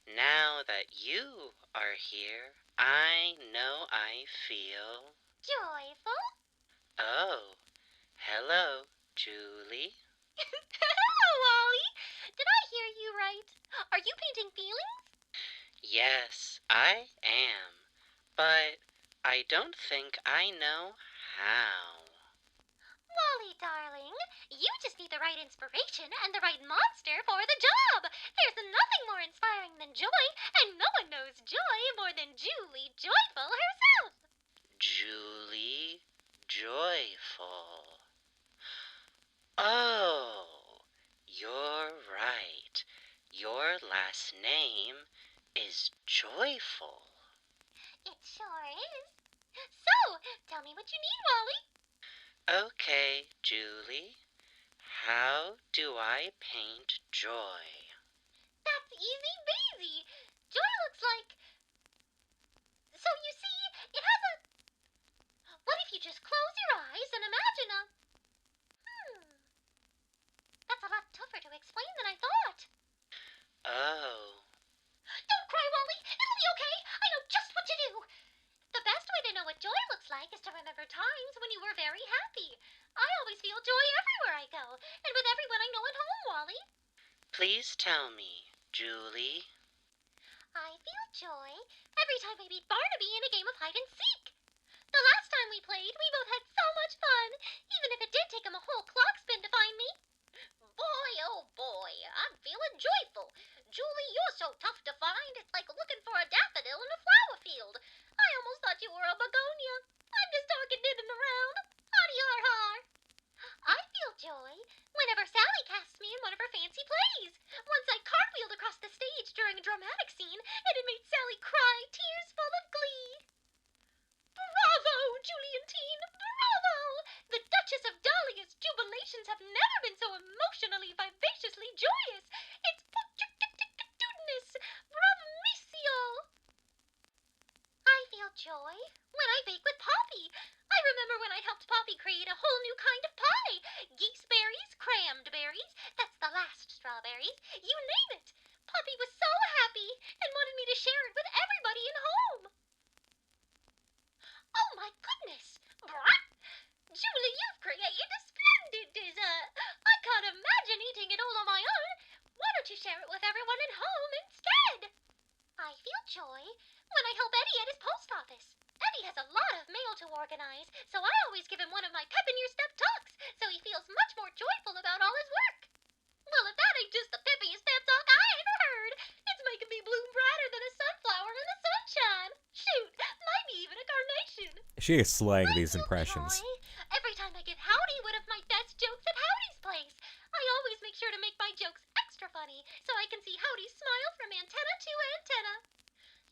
Now that you are here, I know I feel Joyful? Oh, hello, Julie. Hello, Wally. Did I hear you right? Are you painting feelings? Yes, I am, but I don't think I know how. Wally, darling, you just need the right inspiration and the right monster for the job. There's nothing more inspiring than joy, and no one knows joy more than Julie Joyful herself. Julie Joyful. Oh, you're right. Your last name is Joyful. It sure is. So, tell me what you need, Wally. Okay, Julie. How do I paint joy? That's easy breezy. Joy looks like... So you see, it has a... What if you just close your eyes and imagine a... That's a lot tougher to explain than I thought. Oh. Don't cry, Wally. It'll be okay. I know just what to do. The best way to know what joy looks like is to remember times when you were very happy. I always feel joy everywhere I go, and with everyone I know at home, Wally. Please tell me, Julie. I feel joy every time I beat Barnaby in a game of hide and seek. The last time we played, we both had so much fun, even if it did take him a whole clock spin to find me. Boy, oh boy, I'm feeling joyful. Julie, you're so tough to find, it's like looking for a daffodil in a flower field. I almost thought you were a begonia. I'm just talking didding around. Har-har. I feel joy whenever Sally casts me in one of her fancy plays. Once I cartwheeled across the stage during a dramatic scene, and it made Sally cry tears full of glee. Bravo, Juliantine, bravo! The Duchess of Dahlia's jubilations have never been so emotionally, vivaciously joyous. It's putudness, bravissimo! I feel joy when I bake with Poppy. I remember when I helped Poppy create a whole new kind of pie. Geeseberries, crammed berries, that's the last strawberries, you name it. Poppy was so happy and wanted me to share it with everybody in home. Oh my goodness! Brat! Julie, you've created a splendid dessert. I can't imagine eating it all on my own. Why don't you share it with everyone at home instead? I feel joy when I help Eddie at his post office. Eddie has a lot of mail to organize, so I always give him one of my pep-in-your-step talks, so he feels much more joyful about all his work. Well, if that ain't just the peppiest pep talk I ever heard, it's making me bloom brighter than a sunflower in the sunshine. Shoot, might be even a carnation. She is slaying these impressions. Every time I give Howdy one of my best jokes at Howdy's place, I always make sure to make my jokes extra funny so I can see Howdy smile from antenna to antenna.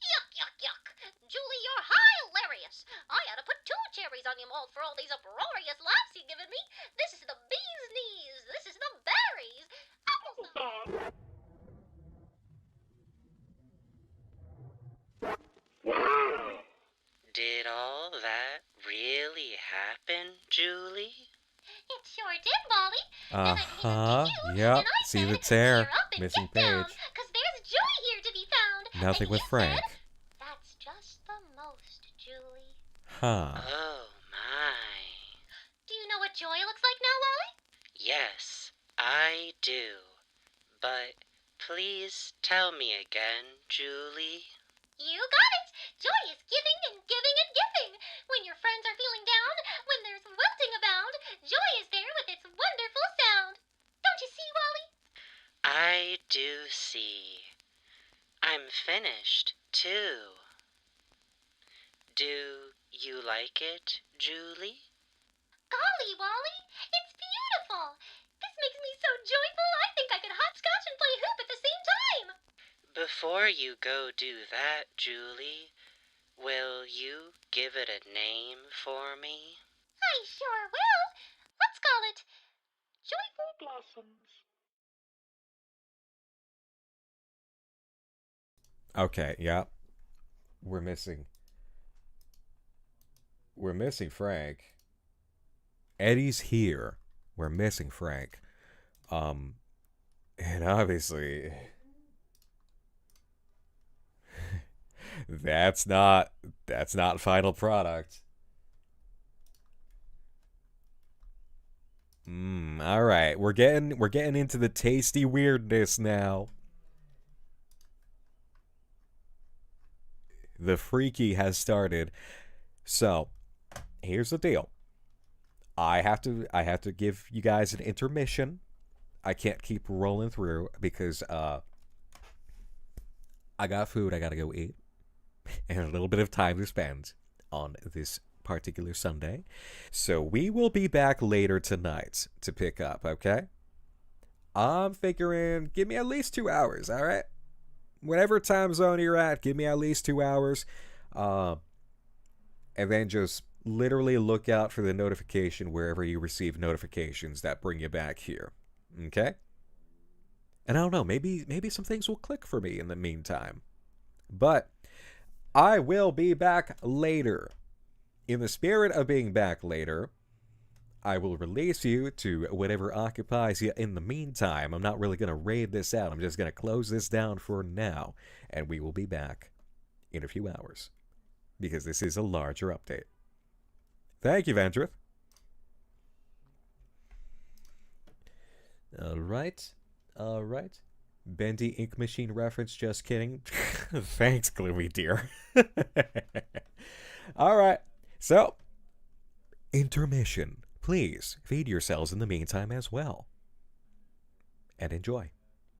Yuck, yuck, yuck. Julie, you're hilarious. I ought to put 2 cherries on your mold for all these uproarious laughs you've given me. This is the bee's knees. This is the berries. Did all that really really happen, Julie? It sure did, Wally. Yep. See the tear. Missing page. Because there's joy here to be found. Nothing with Frank. That's just the most, Julie. Huh. Oh, my. Do you know what joy looks like now, Wally? Yes, I do. But please tell me again, Julie. You got it! Joy is giving and giving and giving. When your friends are feeling down, when there's wilting abound, joy is there with its wonderful sound. Don't you see, Wally? I do see. I'm finished, too. Do you like it, Julie? Golly, Wally, it's beautiful. This makes me so joyful I think I could hopscotch and play hoop at the same time. Before you go do that, Julie, will you give it a name for me? I sure will. Let's call it Joyful Blossoms. Okay, yeah. We're missing Frank. Eddie's here. We're missing Frank. And obviously that's not final product. All right. We're getting into the tasty weirdness now. The freaky has started. So, here's the deal. I have to give you guys an intermission. I can't keep rolling through because I got food I gotta go eat and a little bit of time to spend on this particular Sunday. So we will be back later tonight to pick up, okay? I'm figuring give me at least 2 hours, all right? Whatever time zone you're at, give me at least 2 hours. And then just literally look out for the notification wherever you receive notifications that bring you back here. Okay? And I don't know, maybe some things will click for me in the meantime. But I will be back later. In the spirit of being back later, I will release you to whatever occupies you in the meantime. I'm not really going to raid this out. I'm just going to close this down for now. And we will be back in a few hours. Because this is a larger update. Thank you, Vandrith. Alright. Bendy Ink Machine reference, just kidding. Thanks, Gloomy Dear. Alright, so, intermission. Please feed yourselves in the meantime as well. And enjoy.